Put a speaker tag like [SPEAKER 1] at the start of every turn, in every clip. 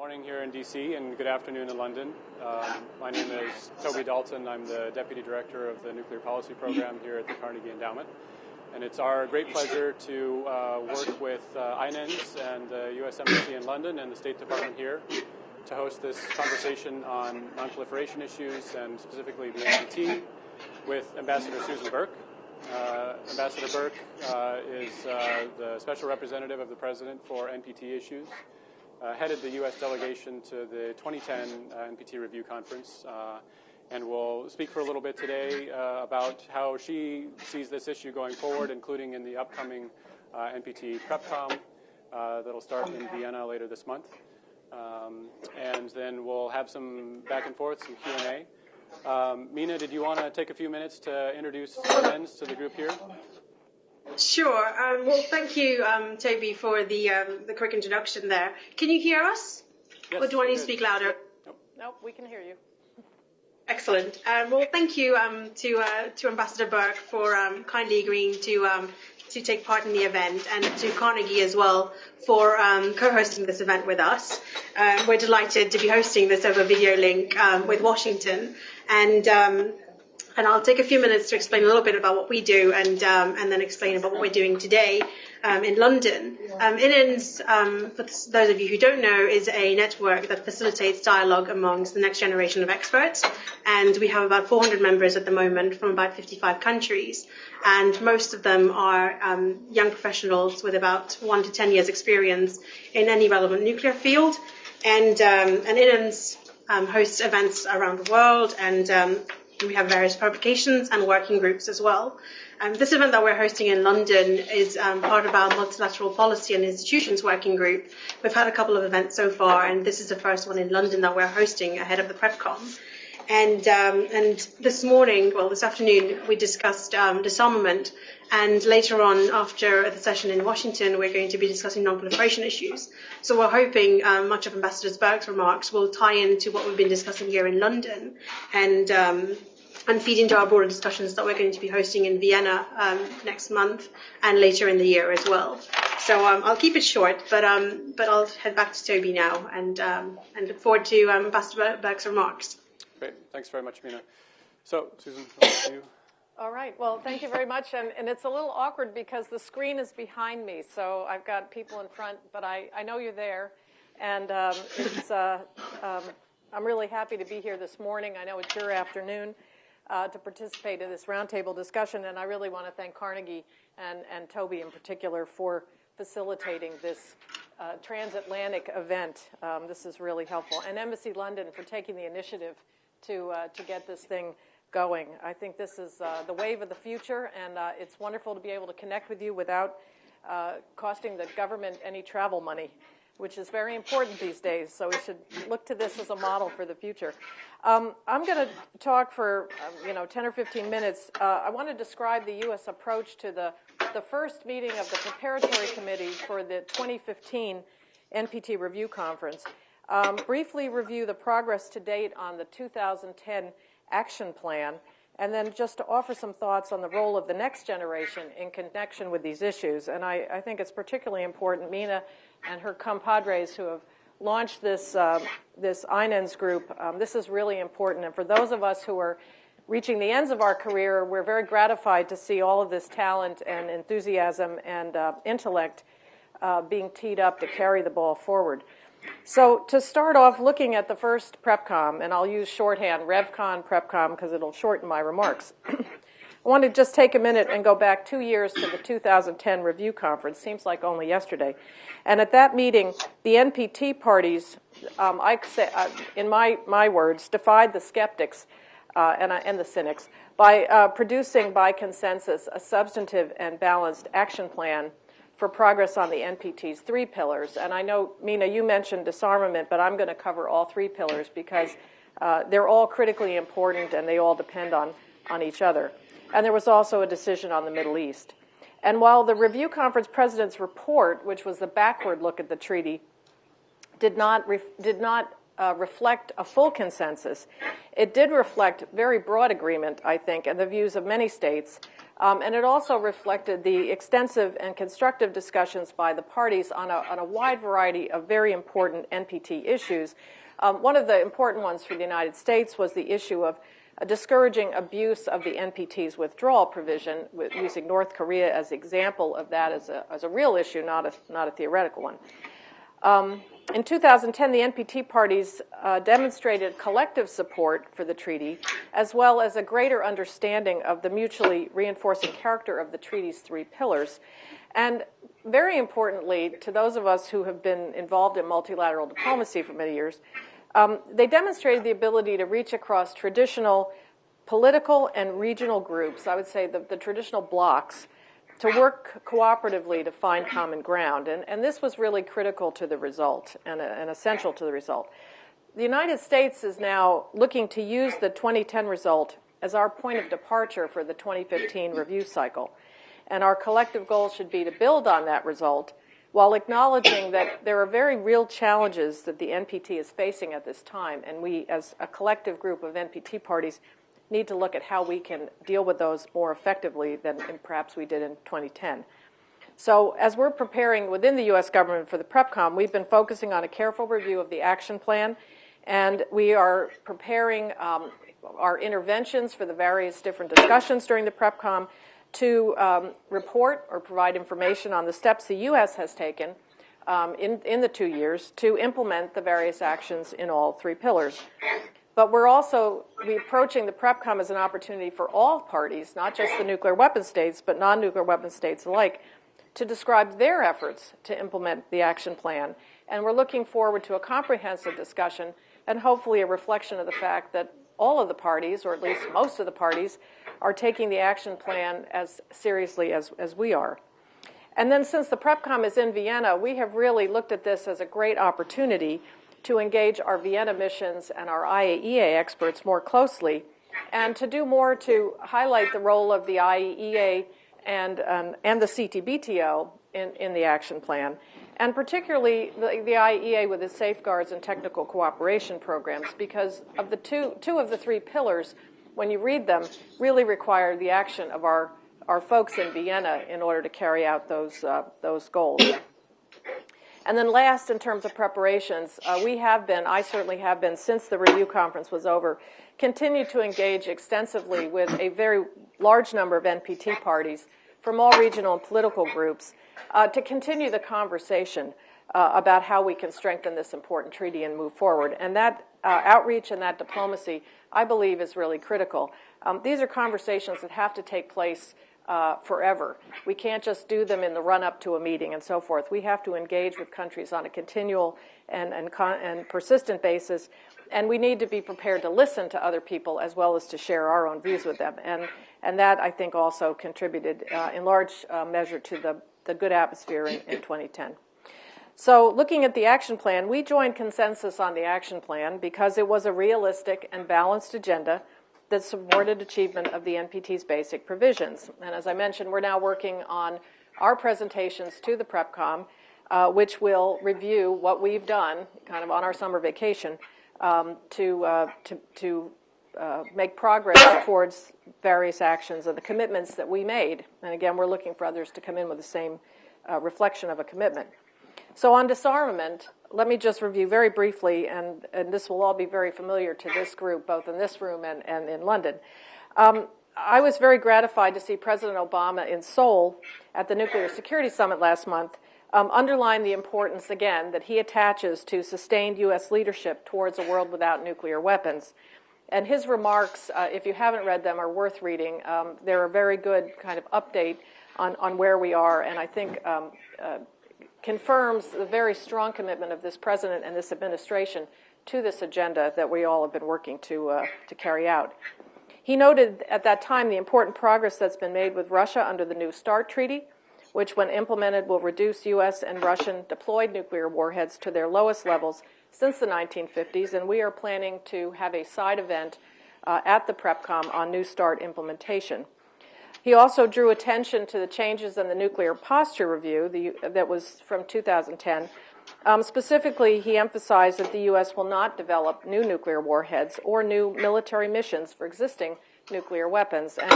[SPEAKER 1] morning here in DC and good afternoon in London. My name is Toby Dalton. I'm the Deputy Director of the Nuclear Policy Program here at the Carnegie Endowment. And it's our great pleasure to work with INENS and the U.S. Embassy in London and the State Department here to host this conversation on non-proliferation issues and specifically the NPT with Ambassador Susan Burk. Ambassador Burk is the Special Representative of the President for NPT issues, headed the U.S. delegation to the 2010 NPT Review Conference, and will speak for a little bit today about how she sees this issue going forward, including in the upcoming NPT PrepCom that'll start in Vienna later this month. And then we'll have some back and forth, some Q&A. Mina, did you want to take a few minutes to introduce INENS to the group here?
[SPEAKER 2] Sure. Well, thank you, Toby, for the quick introduction there. Can you hear us?
[SPEAKER 1] Yes,
[SPEAKER 2] or do I need to speak louder?
[SPEAKER 3] Nope, we can hear you.
[SPEAKER 2] Excellent. Well, thank you to Ambassador Burk for kindly agreeing to take part in the event, and to Carnegie as well for co-hosting this event with us. We're delighted to be hosting this over video link with Washington, and I'll take a few minutes to explain a little bit about what we do and then explain about what we're doing today in London. INENS, for those of you who don't know, is a network that facilitates dialogue amongst the next generation of experts. And we have about 400 members at the moment from about 55 countries. And most of them are young professionals with about 1 to 10 years experience in any relevant nuclear field. And INENS hosts events around the world, and we have various publications and working groups as well. This event that we're hosting in London is part of our multilateral policy and institutions working group. We've had a couple of events so far, and this is the first one in London that we're hosting ahead of the PrepCom. And this afternoon, we discussed disarmament. And later on, after the session in Washington, we're going to be discussing non-proliferation issues. So we're hoping much of Ambassador Burk's remarks will tie into what we've been discussing here in London and feed into our broader discussions that we're going to be hosting in Vienna next month and later in the year as well. So I'll keep it short, but I'll head back to Toby now and look forward to Ambassador Burk's remarks.
[SPEAKER 1] Great. Thanks very much, Mina. So, Susan, over to you.
[SPEAKER 3] All right. Well, thank you very much. And it's a little awkward because the screen is behind me, so I've got people in front, but I know you're there. And I'm really happy to be here this morning. I know it's your afternoon to participate in this roundtable discussion, and I really want to thank Carnegie and Toby in particular for facilitating this transatlantic event. This is really helpful. And Embassy London for taking the initiative to get this thing going. I think this is the wave of the future, and it's wonderful to be able to connect with you without costing the government any travel money, which is very important these days. So we should look to this as a model for the future. I'm going to talk for 10 or 15 minutes. I want to describe the U.S. approach to the first meeting of the preparatory committee for the 2015 NPT Review Conference. Briefly review the progress to date on the 2010 action plan, and then just to offer some thoughts on the role of the next generation in connection with these issues. And I think it's particularly important, Mina and her compadres who have launched this INENS group, this is really important. And for those of us who are reaching the ends of our career, we're very gratified to see all of this talent and enthusiasm and intellect being teed up to carry the ball forward. So to start off looking at the first PrepCom, and I'll use shorthand, RevCon, PrepCom, because it'll shorten my remarks. I want to just take a minute and go back 2 years to the 2010 Review Conference. Seems like only yesterday. And at that meeting, the NPT parties, in my words, defied the skeptics and the cynics by producing by consensus a substantive and balanced action plan for progress on the NPT's 3 pillars. And I know, Mina, you mentioned disarmament, but I'm going to cover all 3 pillars because they're all critically important and they all depend on each other. And there was also a decision on the Middle East. And while the Review Conference President's report, which was the backward look at the treaty, did not reflect a full consensus. It did reflect very broad agreement, I think, and the views of many states. And it also reflected the extensive and constructive discussions by the parties on a wide variety of very important NPT issues. One of the important ones for the United States was the issue of discouraging abuse of the NPT's withdrawal provision, using North Korea as an example of that as a real issue, not a theoretical one. In 2010, the NPT parties demonstrated collective support for the treaty, as well as a greater understanding of the mutually reinforcing character of the treaty's three pillars. And very importantly, to those of us who have been involved in multilateral diplomacy for many years, they demonstrated the ability to reach across traditional political and regional groups, I would say the traditional blocs, to work cooperatively to find common ground. And this was really critical to the result and essential to the result. The United States is now looking to use the 2010 result as our point of departure for the 2015 review cycle. And our collective goal should be to build on that result while acknowledging that there are very real challenges that the NPT is facing at this time. And we, as a collective group of NPT parties, need to look at how we can deal with those more effectively than perhaps we did in 2010. So as we're preparing within the U.S. government for the PrepCom, we've been focusing on a careful review of the action plan, and we are preparing our interventions for the various different discussions during the PrepCom to report or provide information on the steps the U.S. has taken in the 2 years to implement the various actions in all three pillars. But we're approaching the PrepCom as an opportunity for all parties, not just the nuclear weapon states, but non-nuclear weapon states alike, to describe their efforts to implement the action plan. And we're looking forward to a comprehensive discussion and hopefully a reflection of the fact that all of the parties, or at least most of the parties, are taking the action plan as seriously as we are. And then since the PrepCom is in Vienna, we have really looked at this as a great opportunity to engage our Vienna missions and our Iaea experts more closely, and to do more to highlight the role of the Iaea and the Ctbto in the action plan, and particularly the Iaea with its safeguards and technical cooperation programs, because of the two of the three pillars, when you read them, really require the action of our folks in Vienna in order to carry out those goals. And then last, in terms of preparations, I certainly have been, since the review conference was over, continued to engage extensively with a very large number of NPT parties from all regional and political groups to continue the conversation about how we can strengthen this important treaty and move forward. And that outreach and that diplomacy, I believe, is really critical. These are conversations that have to take place forever. We can't just do them in the run-up to a meeting and so forth. We have to engage with countries on a continual and persistent basis, and we need to be prepared to listen to other people as well as to share our own views with them. And that, I think, also contributed in large measure to the good atmosphere in 2010. So looking at the action plan, we joined consensus on the action plan because it was a realistic and balanced agenda that supported achievement of the NPT's basic provisions. And as I mentioned, we're now working on our presentations to the PrepCom, which will review what we've done, kind of on our summer vacation, to make progress towards various actions and the commitments that we made. And again, we're looking for others to come in with the same reflection of a commitment. So on disarmament, let me just review very briefly, and this will all be very familiar to this group, both in this room and in London. I was very gratified to see President Obama in Seoul at the Nuclear Security Summit last month underline the importance, again, that he attaches to sustained U.S. leadership towards a world without nuclear weapons. And his remarks, if you haven't read them, are worth reading. They're a very good kind of update on where we are, and I think confirms the very strong commitment of this president and this administration to this agenda that we all have been working to carry out. He noted at that time the important progress that's been made with Russia under the New START treaty, which when implemented will reduce U.S. and Russian deployed nuclear warheads to their lowest levels since the 1950s, and we are planning to have a side event at the PrepCom on New START implementation. He also drew attention to the changes in the Nuclear Posture Review that was from 2010 Specifically, he emphasized that the U.S. will not develop new nuclear warheads or new military missions for existing nuclear weapons. And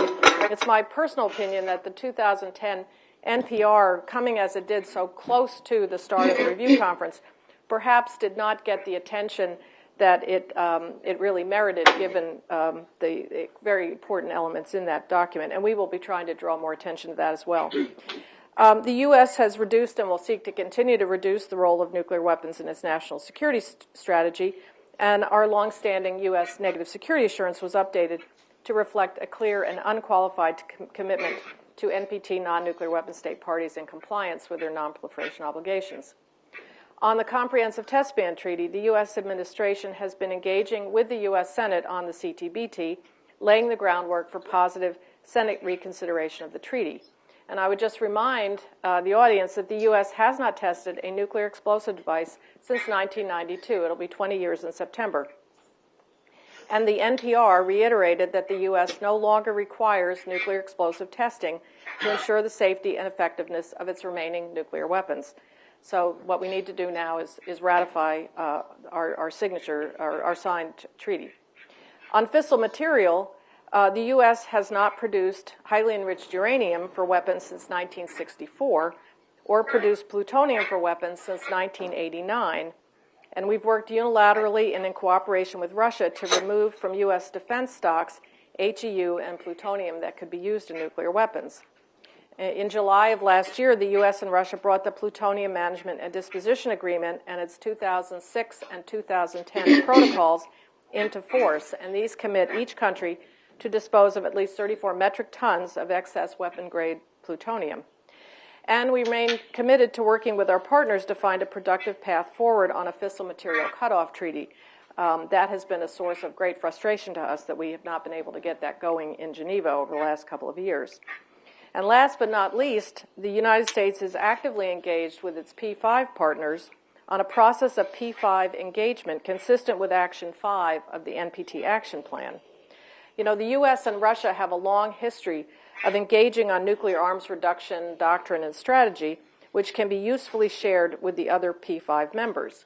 [SPEAKER 3] it's my personal opinion that the 2010 NPR, coming as it did so close to the start of the review conference, perhaps did not get the attention that it really merited, given the very important elements in that document. And we will be trying to draw more attention to that as well. The U.S. has reduced and will seek to continue to reduce the role of nuclear weapons in its national security strategy, and our longstanding U.S. negative security assurance was updated to reflect a clear and unqualified commitment to NPT non-nuclear weapon state parties in compliance with their non-proliferation obligations. On the Comprehensive Test Ban Treaty, the U.S. administration has been engaging with the U.S. Senate on the Ctbt, laying the groundwork for positive Senate reconsideration of the treaty. And I would just remind the audience that the U.S. has not tested a nuclear explosive device since 1992. It'll be 20 years in September. And the NPR reiterated that the U.S. no longer requires nuclear explosive testing to ensure the safety and effectiveness of its remaining nuclear weapons. So what we need to do now is ratify our signature, our signed treaty. On fissile material, the U.S. has not produced highly enriched uranium for weapons since 1964 or produced plutonium for weapons since 1989. And we've worked unilaterally and in cooperation with Russia to remove from U.S. defense stocks HEU and plutonium that could be used in nuclear weapons. In July of last year, the U.S. and Russia brought the Plutonium Management and Disposition Agreement and its 2006 and 2010 protocols into force, and these commit each country to dispose of at least 34 metric tons of excess weapon-grade plutonium. And we remain committed to working with our partners to find a productive path forward on a fissile material cutoff treaty. That has been a source of great frustration to us that we have not been able to get that going in Geneva over the last couple of years. And last but not least, the United States is actively engaged with its P5 partners on a process of P5 engagement consistent with Action 5 of the NPT Action Plan. You know, the U.S. and Russia have a long history of engaging on nuclear arms reduction doctrine and strategy, which can be usefully shared with the other P5 members.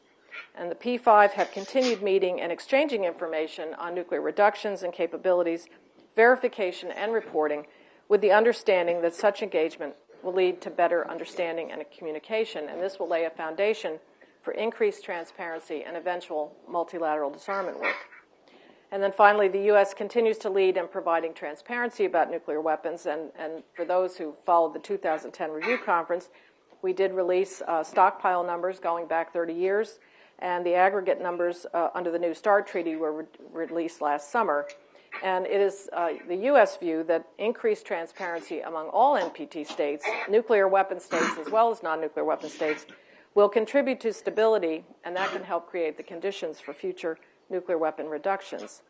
[SPEAKER 3] And the P5 have continued meeting and exchanging information on nuclear reductions and capabilities, verification and reporting, with the understanding that such engagement will lead to better understanding and communication, and this will lay a foundation for increased transparency and eventual multilateral disarmament work. And then finally, the U.S. continues to lead in providing transparency about nuclear weapons, and for those who followed the 2010 review conference, we did release stockpile numbers going back 30 years, and the aggregate numbers under the New START Treaty were released last summer. And it is the U.S. view that increased transparency among all NPT states, nuclear weapon states as well as non-nuclear weapon states, will contribute to stability, and that can help create the conditions for future nuclear weapon reductions.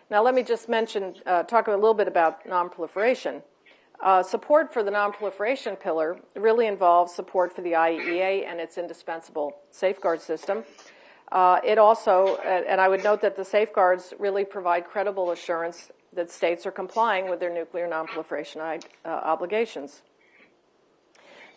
[SPEAKER 3] Now let me just talk a little bit about nonproliferation. Support for the nonproliferation pillar really involves support for the IAEA and its indispensable safeguard system. It also, and I would note that the safeguards really provide credible assurance that states are complying with their nuclear nonproliferation obligations.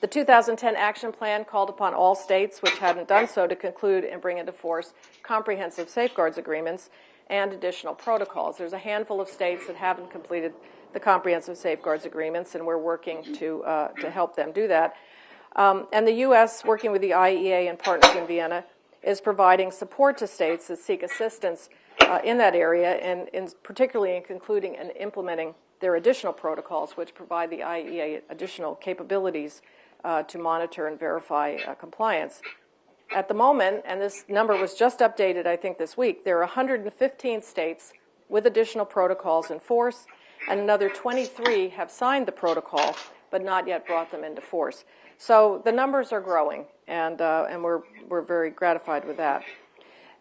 [SPEAKER 3] The 2010 Action Plan called upon all states which hadn't done so to conclude and bring into force comprehensive safeguards agreements and additional protocols. There's a handful of states that haven't completed the comprehensive safeguards agreements, and we're working to help them do that. And the U.S., working with the IAEA and partners in Vienna, is providing support to states that seek assistance in that area, and particularly in concluding and implementing their additional protocols, which provide the IAEA additional capabilities to monitor and verify compliance. At the moment, and this number was just updated, I think, this week, there are 115 states with additional protocols in force, and another 23 have signed the protocol but not yet brought them into force. So the numbers are growing, and we're very gratified with that.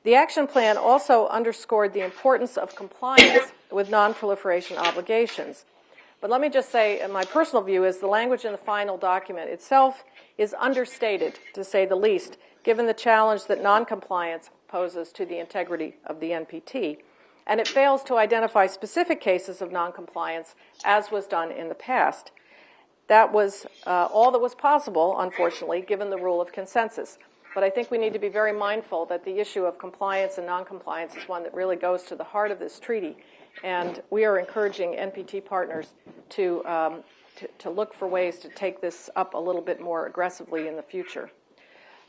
[SPEAKER 3] The action plan also underscored the importance of compliance with non-proliferation obligations. But let me just say, in my personal view, is the language in the final document itself is understated, to say the least, given the challenge that noncompliance poses to the integrity of the NPT. And it fails to identify specific cases of noncompliance, as was done in the past. That was all that was possible, unfortunately, given the rule of consensus. but I think we need to be very mindful that the issue of compliance and noncompliance is one that really goes to the heart of this treaty. And we are encouraging NPT partners to look for ways to take this up a little bit more aggressively in the future.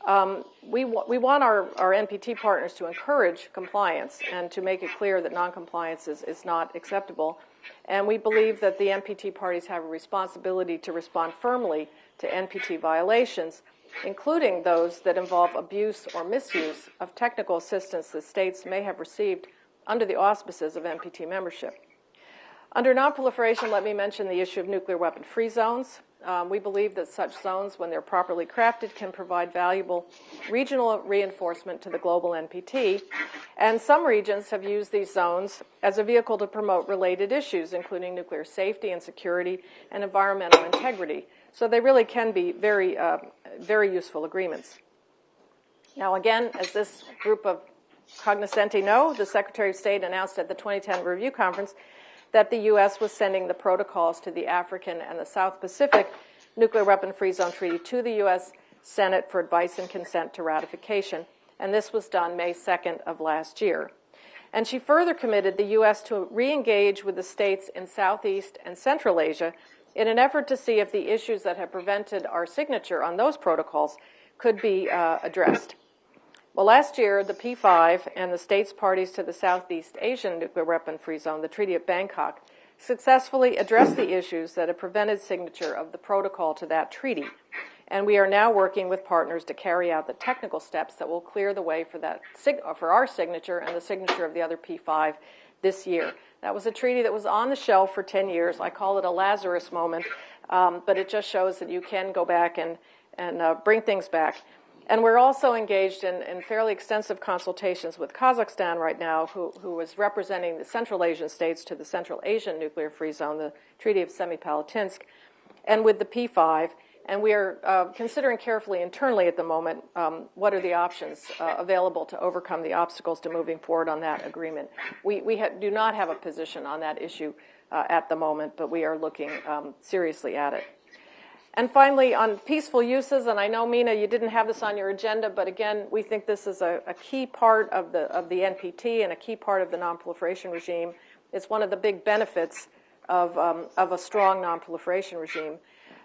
[SPEAKER 3] We want our NPT partners to encourage compliance and to make it clear that noncompliance is not acceptable. And we believe that the NPT parties have a responsibility to respond firmly to NPT violations, including those that involve abuse or misuse of technical assistance that states may have received under the auspices of NPT membership. Under nonproliferation, let me mention the issue of nuclear weapon-free zones. We believe that such zones, when they're properly crafted, can provide valuable regional reinforcement to the global NPT. And some regions have used these zones as a vehicle to promote related issues, including nuclear safety and security and environmental integrity. So they really can be very, very useful agreements. Now, again, as this group of cognoscenti know, the Secretary of State announced at the 2010 Review Conference that the U.S. was sending the protocols to the African and the South Pacific Nuclear Weapon-Free Zone Treaty to the U.S. Senate for advice and consent to ratification, and this was done May 2nd of last year. And she further committed the U.S. to re-engage with the states in Southeast and Central Asia in an effort to see if the issues that have prevented our signature on those protocols could be addressed. Well, last year, the P5 and the states parties to the Southeast Asian Nuclear Weapon-Free Zone, the Treaty of Bangkok, successfully addressed the issues that have prevented signature of the protocol to that treaty. And we are now working with partners to carry out the technical steps that will clear the way for our signature and the signature of the other P5 this year. That was a treaty that was on the shelf for 10 years. I call it a Lazarus moment, but it just shows that you can go back and bring things back. And we're also engaged in fairly extensive consultations with Kazakhstan right now, who is representing the Central Asian states to the Central Asian Nuclear Free Zone, the Treaty of Semipalatinsk, and with the P5. And we are considering carefully internally at the moment what are the options available to overcome the obstacles to moving forward on that agreement. We do not have a position on that issue at the moment, but we are looking seriously at it. And finally, on peaceful uses, and I know, Mina, you didn't have this on your agenda, but again, we think this is a key part of the NPT and a key part of the nonproliferation regime. It's one of the big benefits of a strong nonproliferation regime.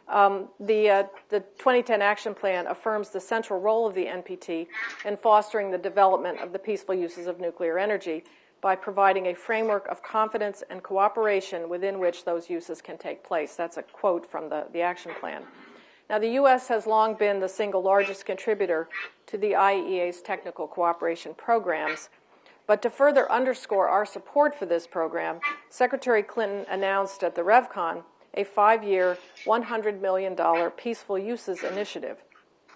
[SPEAKER 3] The 2010 Action Plan affirms the central role of the NPT in fostering the development of the peaceful uses of nuclear energy by providing a framework of confidence and cooperation within which those uses can take place. That's a quote from the action plan. Now, the U.S. has long been the single largest contributor to the IAEA's technical cooperation programs, but to further underscore our support for this program, Secretary Clinton announced at the RevCon a 5-year, $100 million Peaceful Uses Initiative.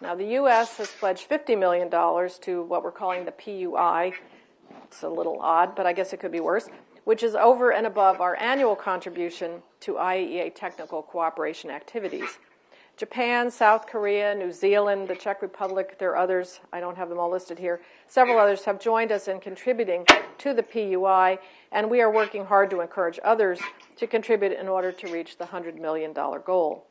[SPEAKER 3] Now, the U.S. has pledged $50 million to what we're calling the PUI. It's a little odd, but I guess it could be worse, which is over and above our annual contribution to IAEA technical cooperation activities. Japan, South Korea, New Zealand, the Czech Republic, there are others, I don't have them all listed here, several others have joined us in contributing to the PUI, and we are working hard to encourage others to contribute in order to reach the $100 million goal.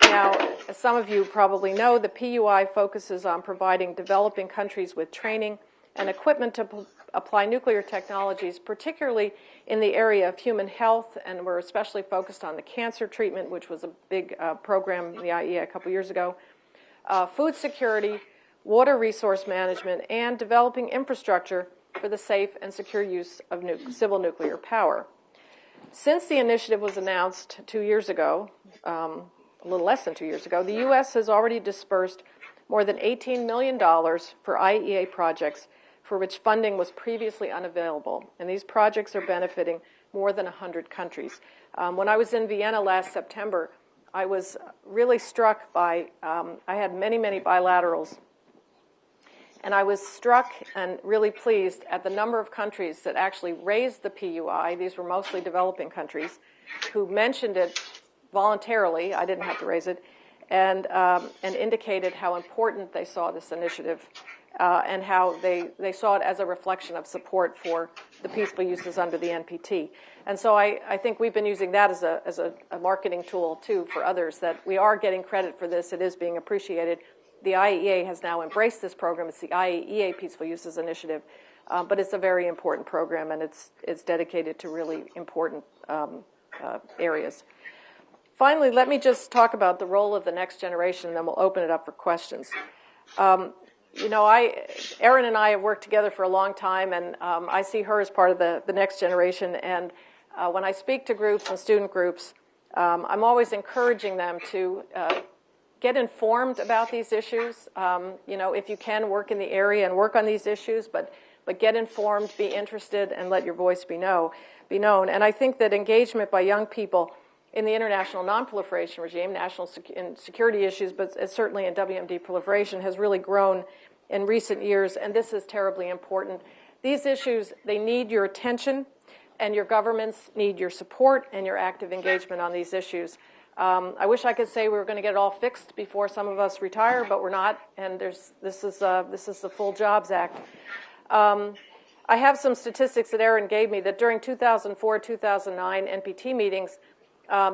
[SPEAKER 3] Now, as some of you probably know, the PUI focuses on providing developing countries with training and equipment to apply nuclear technologies, particularly in the area of human health, and we're especially focused on the cancer treatment, which was a big program in the IAEA a couple years ago, food security, water resource management, and developing infrastructure for the safe and secure use of civil nuclear power. Since the initiative was announced 2 years ago, a little less than 2 years ago, the U.S. has already dispersed more than $18 million for IAEA projects for which funding was previously unavailable. And these projects are benefiting more than 100 countries. When I was in Vienna last September, I was really struck by, I had many, many bilaterals, and I was struck and really pleased at the number of countries that actually raised the PUI. These were mostly developing countries who mentioned it voluntarily. I didn't have to raise it, and indicated how important they saw this initiative and how they saw it as a reflection of support for the peaceful uses under the NPT. And so I think we've been using that as a marketing tool, too, for others, that we are getting credit for this. It is being appreciated. The IAEA has now embraced this program. It's the IAEA Peaceful Uses Initiative, but it's a very important program, and it's dedicated to really important areas. Finally, let me just talk about the role of the next generation, and then we'll open it up for questions. Erin and I have worked together for a long time, and I see her as part of the next generation. And when I speak to groups and student groups, I'm always encouraging them to get informed about these issues. If you can, work in the area and work on these issues, but get informed, be interested, and let your voice be known. And I think that engagement by young people in the international non-proliferation regime, national security issues, but certainly in WMD proliferation, has really grown in recent years, and this is terribly important. These issues, they need your attention, and your governments need your support and your active engagement on these issues. I wish I could say we were going to get it all fixed before some of us retire, but we're not, and this is the Full Jobs Act. I have some statistics that Erin gave me that during 2004-2009 NPT meetings,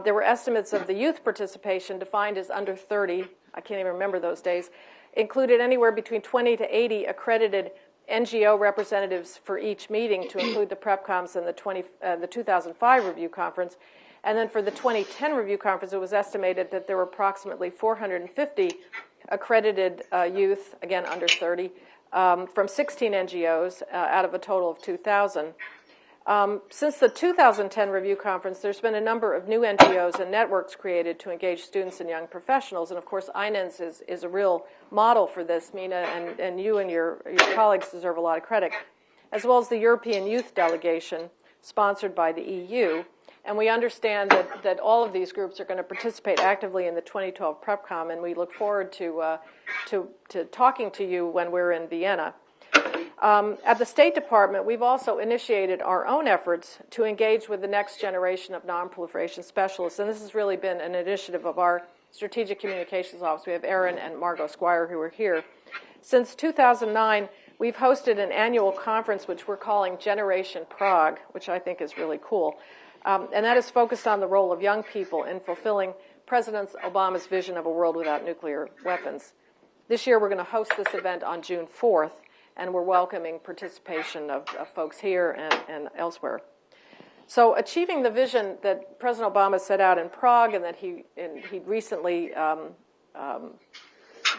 [SPEAKER 3] there were estimates of the youth participation defined as under 30, I can't even remember those days, included anywhere between 20 to 80 accredited NGO representatives for each meeting to include the PrepComs and the 2005 review conference. And then for the 2010 review conference, it was estimated that there were approximately 450 accredited youth, again under 30, from 16 NGOs out of a total of 2,000. Since the 2010 review conference, there's been a number of new NGOs and networks created to engage students and young professionals. And of course, INENS is a real model for this. Mina and you and your colleagues deserve a lot of credit, as well as the European Youth Delegation, sponsored by the EU. And we understand that all of these groups are going to participate actively in the 2012 PrepCom, and we look forward to talking to you when we're in Vienna. At the State Department, we've also initiated our own efforts to engage with the next generation of non-proliferation specialists, and this has really been an initiative of our Strategic Communications Office. We have Erin and Margot Squire who are here. Since 2009, we've hosted an annual conference which we're calling Generation Prague, which I think is really cool, and that is focused on the role of young people in fulfilling President Obama's vision of a world without nuclear weapons. This year, we're going to host this event on June 4th, and we're welcoming participation of folks here and elsewhere. So achieving the vision that President Obama set out in Prague and that he recently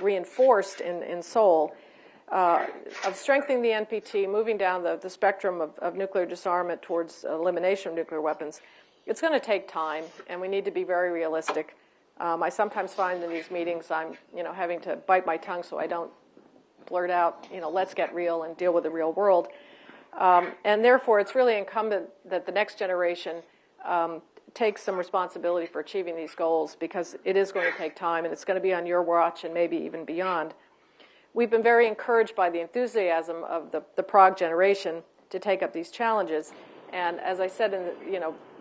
[SPEAKER 3] reinforced in Seoul, of strengthening the NPT, moving down the spectrum of nuclear disarmament towards elimination of nuclear weapons, it's going to take time, and we need to be very realistic. I sometimes find in these meetings I'm having to bite my tongue so I don't blurt out, let's get real and deal with the real world. And therefore, it's really incumbent that the next generation takes some responsibility for achieving these goals, because it is going to take time, and it's going to be on your watch and maybe even beyond. We've been very encouraged by the enthusiasm of the Prague generation to take up these challenges. And as I said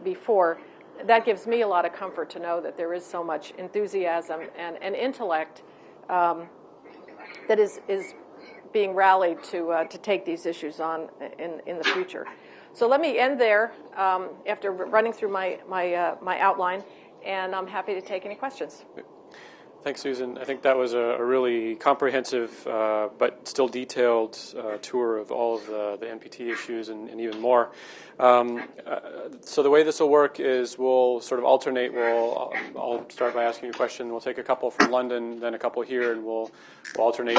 [SPEAKER 3] before, that gives me a lot of comfort to know that there is so much enthusiasm and intellect that is being rallied to take these issues on in the future. So let me end there after running through my outline, and I'm happy to take any questions.
[SPEAKER 1] Thanks, Susan. I think that was a really comprehensive but still detailed tour of all of the NPT issues and even more. So the way this will work is we'll sort of alternate. I'll start by asking you a question. We'll take a couple from London, then a couple here, and we'll alternate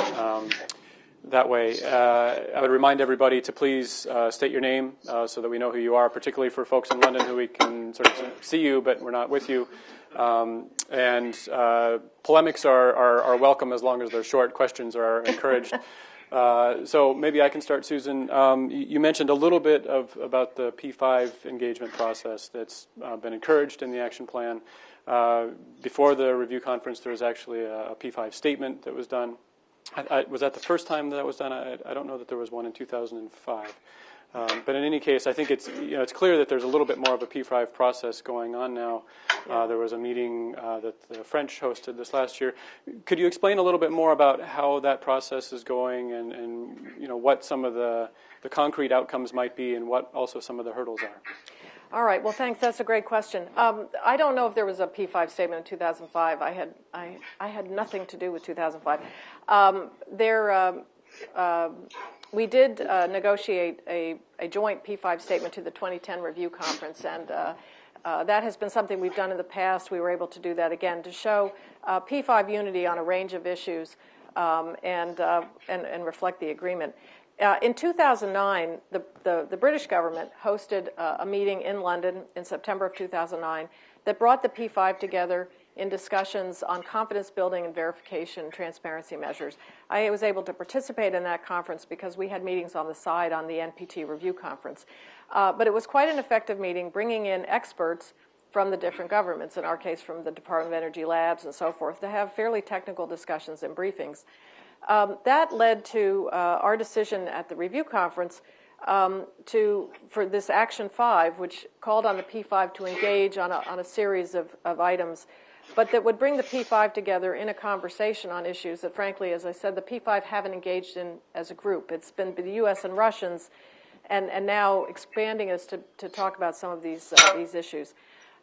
[SPEAKER 1] that way. I would remind everybody to please state your name so that we know who you are, particularly for folks in London who we can sort of see you, but we're not with you. And polemics are welcome as long as they're short. Questions are encouraged. So maybe I can start, Susan. You mentioned a little bit about the P5 engagement process that's been encouraged in the action plan. Before the review conference, there was actually a P5 statement that was done. Was that the first time that was done? I don't know that there was one in 2005. But in any case, I think it's clear that there's a little bit more of a P5 process going on now. There was a meeting that the French hosted this last year. Could you explain a little bit more about how that process is going and what some of the concrete outcomes might be and what also some of the hurdles are?
[SPEAKER 3] All right. Well, thanks. That's a great question. I don't know if there was a P5 statement in 2005. I had nothing to do with 2005. We did negotiate a joint P5 statement to the 2010 review conference, and that has been something we've done in the past. We were able to do that again to show P5 unity on a range of issues and reflect the agreement. In 2009, the British government hosted a meeting in London in September of 2009 that brought the P5 together in discussions on confidence building and verification transparency measures. I was able to participate in that conference because we had meetings on the side on the NPT review conference. But it was quite an effective meeting, bringing in experts from the different governments, in our case from the Department of Energy labs and so forth, to have fairly technical discussions and briefings. That led to our decision at the review conference for this Action 5, which called on the P5 to engage on a series of items, but that would bring the P5 together in a conversation on issues that, frankly, as I said, the P5 haven't engaged in as a group. It's been the U.S. and Russians, and now expanding us to talk about some of these issues.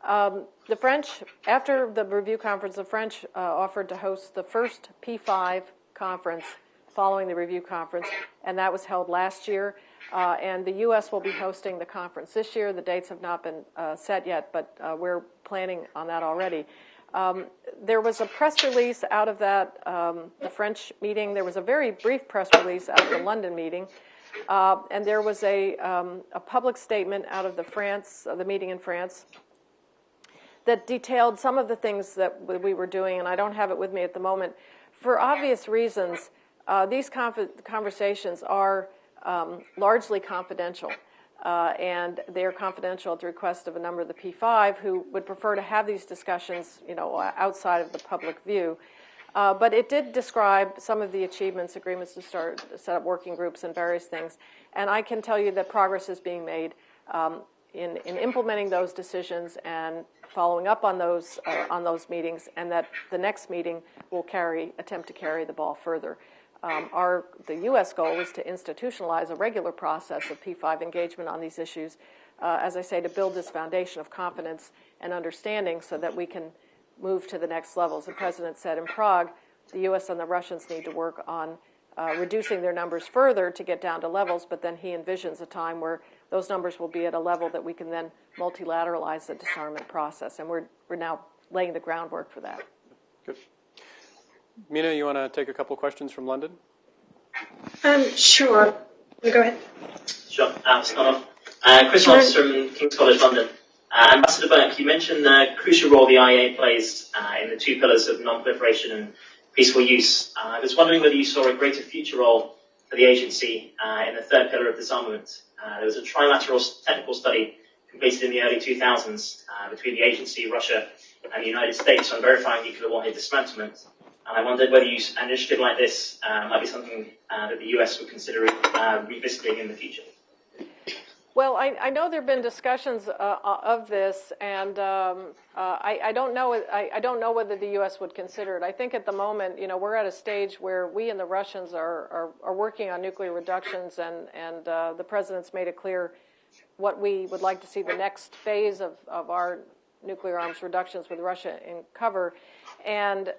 [SPEAKER 3] The French, after the review conference, the French offered to host the first P5 conference following the review conference, and that was held last year. And the U.S. will be hosting the conference this year. The dates have not been set yet, but we're planning on that already. There was a press release out of that, the French meeting. There was a very brief press release out of the London meeting. And there was a public statement out of the meeting in France that detailed some of the things that we were doing, and I don't have it with me at the moment. For obvious reasons, these conversations are largely confidential, and they are confidential at the request of a number of the P5 who would prefer to have these discussions, outside of the public view. But it did describe some of the achievements, agreements to set up working groups and various things, and I can tell you that progress is being made in implementing those decisions and following up on those meetings, and that the next meeting will attempt to carry the ball further. The U.S. goal is to institutionalize a regular process of P5 engagement on these issues, as I say, to build this foundation of confidence and understanding so that we can move to the next levels. The President said in Prague, the U.S. and the Russians need to work on reducing their numbers further to get down to levels, but then he envisions a time where those numbers will be at a level that we can then multilateralize the disarmament process, and we're now laying the groundwork for that.
[SPEAKER 1] Good. Mina, you want to take a couple questions from London?
[SPEAKER 2] Sure. Go ahead.
[SPEAKER 4] Sure. Start off. Chris Hobbs from King's College London. Ambassador Burke, you mentioned the crucial role the Iaea plays in the two pillars of non-proliferation and peaceful use. I was wondering whether you saw a greater future role for the agency in the third pillar of disarmament. There was a trilateral technical study completed in the early 2000s between the agency, Russia, and the United States on verifying nuclear warhead dismantlement. And I wondered whether an initiative like this might be something that the US would consider revisiting in the future.
[SPEAKER 3] Well, I know there have been discussions of this, and I don't know. I don't know whether the U.S. would consider it. I think at the moment, we're at a stage where we and the Russians are working on nuclear reductions, and the President's made it clear what we would like to see the next phase of our nuclear arms reductions with Russia cover, and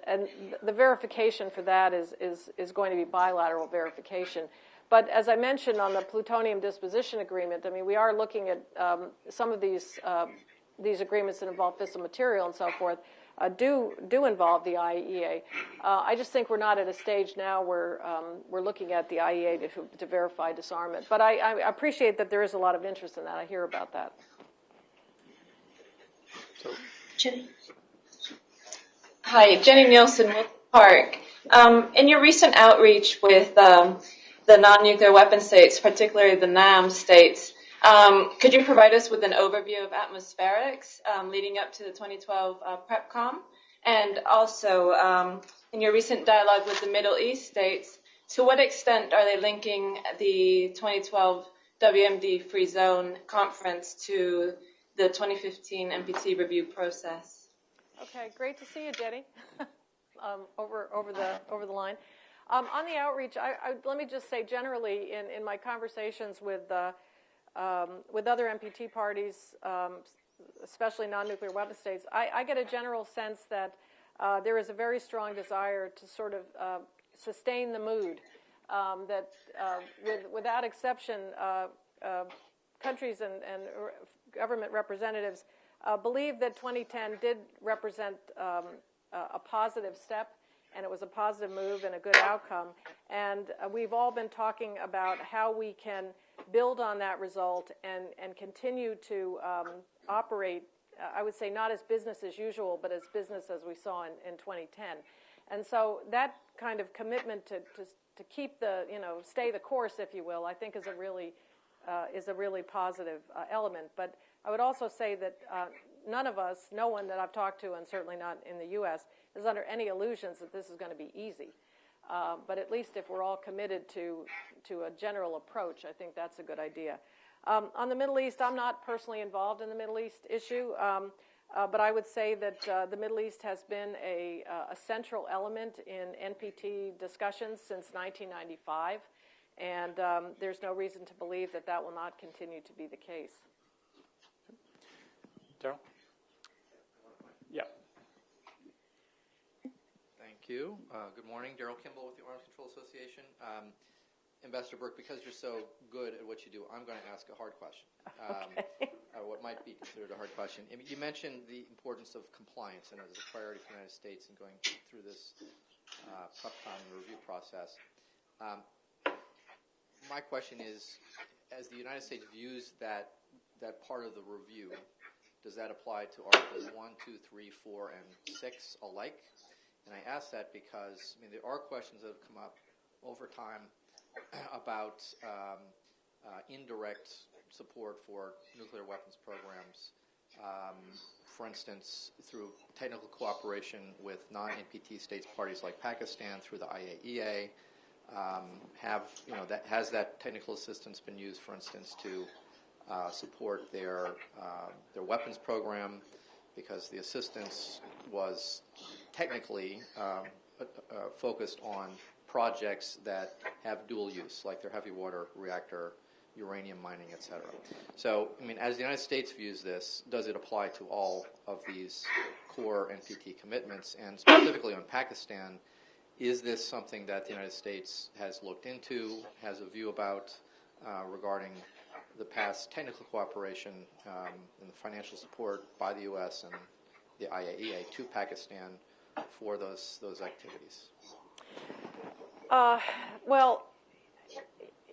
[SPEAKER 3] the verification for that is going to be bilateral verification. But as I mentioned on the plutonium disposition agreement, we are looking at some of these agreements that involve fissile material and so forth do involve the IAEA. I just think we're not at a stage now where we're looking at the IAEA to verify disarmament. But I appreciate that there is a lot of interest in that. I hear about that.
[SPEAKER 1] So,
[SPEAKER 2] Jenny.
[SPEAKER 5] Hi, Jenny Nielsen, Wilson Park. In your recent outreach with the non-nuclear weapon states, particularly the NAM states, could you provide us with an overview of atmospherics leading up to the 2012 PrepCom? And also, in your recent dialogue with the Middle East states, to what extent are they linking the 2012 WMD Free Zone conference to the 2015 NPT review process?
[SPEAKER 3] Okay, great to see you, Jenny, over the line. On the outreach, let me just say generally in my conversations with NPT parties, especially non-nuclear weapon states, I get a general sense that there is a very strong desire to sort of sustain the mood. That without exception, countries and government representatives believe that 2010 did represent a positive step, and it was a positive move and a good outcome. And we've all been talking about how we can build on that result and continue to operate, I would say not as business as usual, but as business as we saw in 2010. And so that kind of commitment to keep the, stay the course, if you will, I think is a really positive element. But I would also say that no one that I've talked to, and certainly not in the U.S., is under any illusions that this is going to be easy. But at least if we're all committed to a general approach, I think that's a good idea. On the Middle East, I'm not personally involved in the Middle East issue, but I would say that the Middle East has been a central element in NPT discussions since 1995, and there's no reason to believe that that will not continue to be the case.
[SPEAKER 1] Daryl? Yeah.
[SPEAKER 6] Thank you. Good morning. Daryl Kimball with the Arms Control Association. Ambassador Burk, because you're so good at what you do, I'm going to ask a hard question.
[SPEAKER 3] Okay.
[SPEAKER 6] What might be considered a hard question. You mentioned the importance of compliance, and it was a priority for the United States in going through this PrepCon review process. My question is, as the United States views that part of the review, does that apply to Articles 1, 2, 3, 4, and 6 alike? And I ask that because, there are questions that have come up over time about indirect support for nuclear weapons programs, for instance, through technical cooperation with non-NPT states parties like Pakistan through the Iaea. Has that technical assistance been used, for instance, to support their weapons program? Because the assistance was technically focused on projects that have dual use, like their heavy water reactor, uranium mining, etc. So, as the United States views this, does it apply to all of these core NPT commitments? And specifically on Pakistan, is this something that the United States has looked into, has a view about regarding the past technical cooperation and the financial support by the U.S. and the Iaea to Pakistan for those activities?
[SPEAKER 3] Well,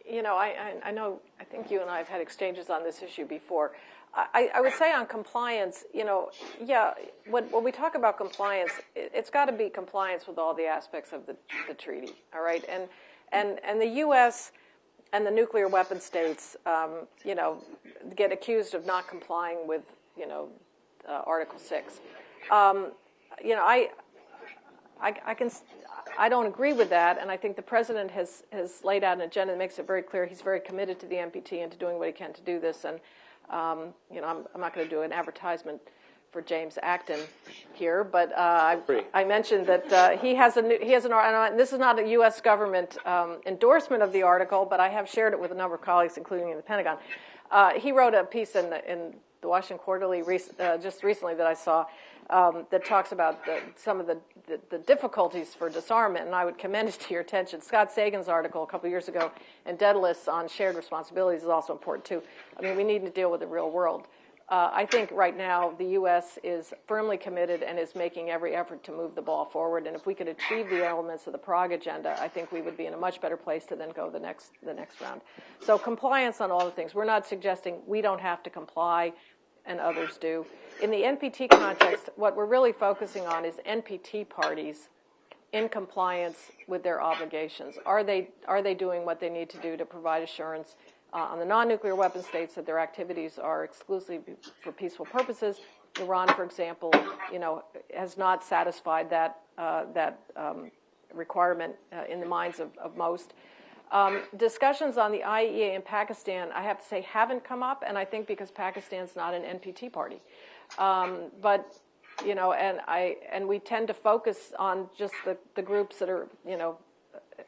[SPEAKER 3] I think you and I have had exchanges on this issue before. I would say on compliance, when we talk about compliance, it's got to be compliance with all the aspects of the treaty, all right? And the U.S. and the nuclear weapon states, get accused of not complying with, Article 6. I don't agree with that, and I think the President has laid out an agenda that makes it very clear he's very committed to the NPT and to doing what he can to do this. And I'm not going to do an advertisement for James Acton here, but I mentioned that he has an and this is not a U.S. government endorsement of the article, but I have shared it with a number of colleagues, including in the Pentagon. He wrote a piece in the Washington Quarterly just recently that I saw that talks about some of the difficulties for disarmament, and I would commend it to your attention. Scott Sagan's article a couple of years ago in Daedalus on shared responsibilities is also important too. We need to deal with the real world. I think right now the U.S. is firmly committed and is making every effort to move the ball forward, and if we could achieve the elements of the Prague agenda, I think we would be in a much better place to then go the next round. So compliance on all the things. We're not suggesting we don't have to comply and others do. In the NPT context, what we're really focusing on is NPT parties in compliance with their obligations. Are they doing what they need to do to provide assurance on the non-nuclear weapon states that their activities are exclusively for peaceful purposes? Iran, for example, has not satisfied that requirement in the minds of most. Discussions on the Iaea in Pakistan, I have to say, haven't come up, and I think because Pakistan's not an NPT party. But and we tend to focus on just the groups that are,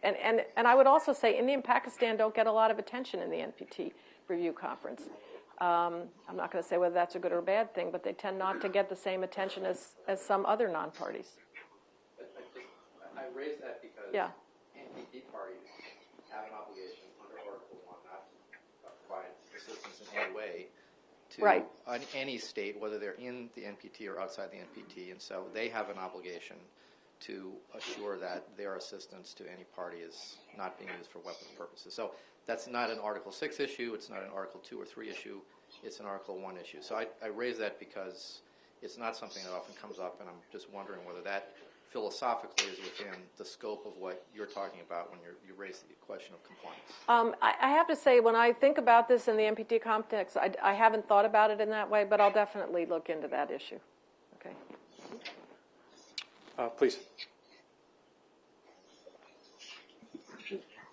[SPEAKER 3] and I would also say India and Pakistan don't get a lot of attention in the NPT Review Conference. I'm not going to say whether that's a good or a bad thing, but they tend not to get the same attention as some other non-parties.
[SPEAKER 6] I raise that because NPT parties have an obligation under Article 1 not to provide assistance in any way to any state, whether they're in the NPT or outside the NPT, and so they have an obligation to assure that their assistance to any party is not being used for weapons purposes. So that's not an Article 6 issue, it's not an Article 2 or 3 issue, it's an Article 1 issue. So I raise that because it's not something that often comes up, and I'm just wondering whether that philosophically is within the scope of what you're talking about when you raise the question of compliance.
[SPEAKER 3] I have to say, when I think about this in the NPT context, I haven't thought about it in that way, but I'll definitely look into that issue. Okay.
[SPEAKER 1] Please.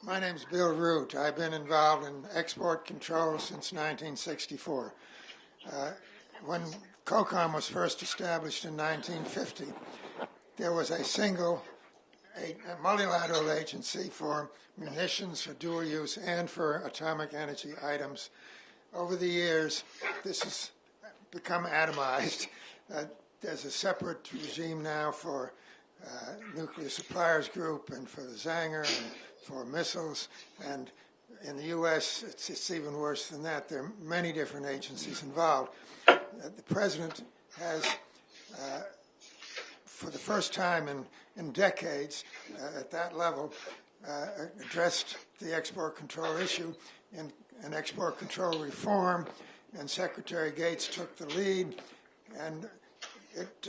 [SPEAKER 7] My name's Bill Root. I've been involved in export control since 1964. When COCOM was first established in 1950, there was a multilateral agency for munitions, for dual use, and for atomic energy items. Over the years, this has become atomized. There's a separate regime now for Nuclear Suppliers Group and for the Zanger and for missiles. And in the U.S., it's even worse than that. There are many different agencies involved. The President has, for the first time in decades at that level, addressed the export control issue in export control reform, and Secretary Gates took the lead, and it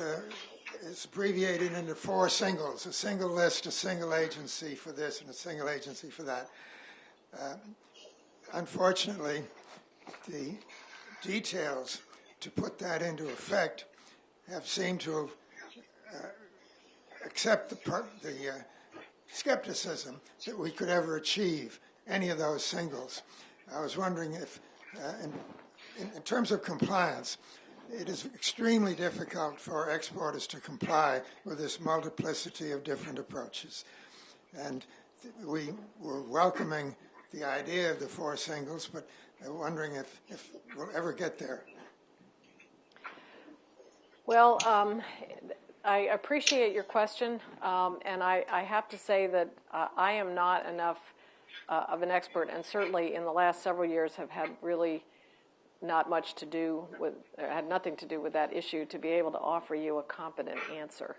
[SPEAKER 7] is abbreviated into 4 singles: a single list, a single agency for this, and a single agency for that. Unfortunately, the details to put that into effect have seemed to have accept the skepticism that we could ever achieve any of those singles. I was wondering if, in terms of compliance, it is extremely difficult for exporters to comply with this multiplicity of different approaches. And we were welcoming the idea of the 4 singles, but I'm wondering if we'll ever get there.
[SPEAKER 3] Well, I appreciate your question, and I have to say that I am not enough of an expert, and certainly in the last several years have had really not much to do with, had nothing to do with that issue to be able to offer you a competent answer.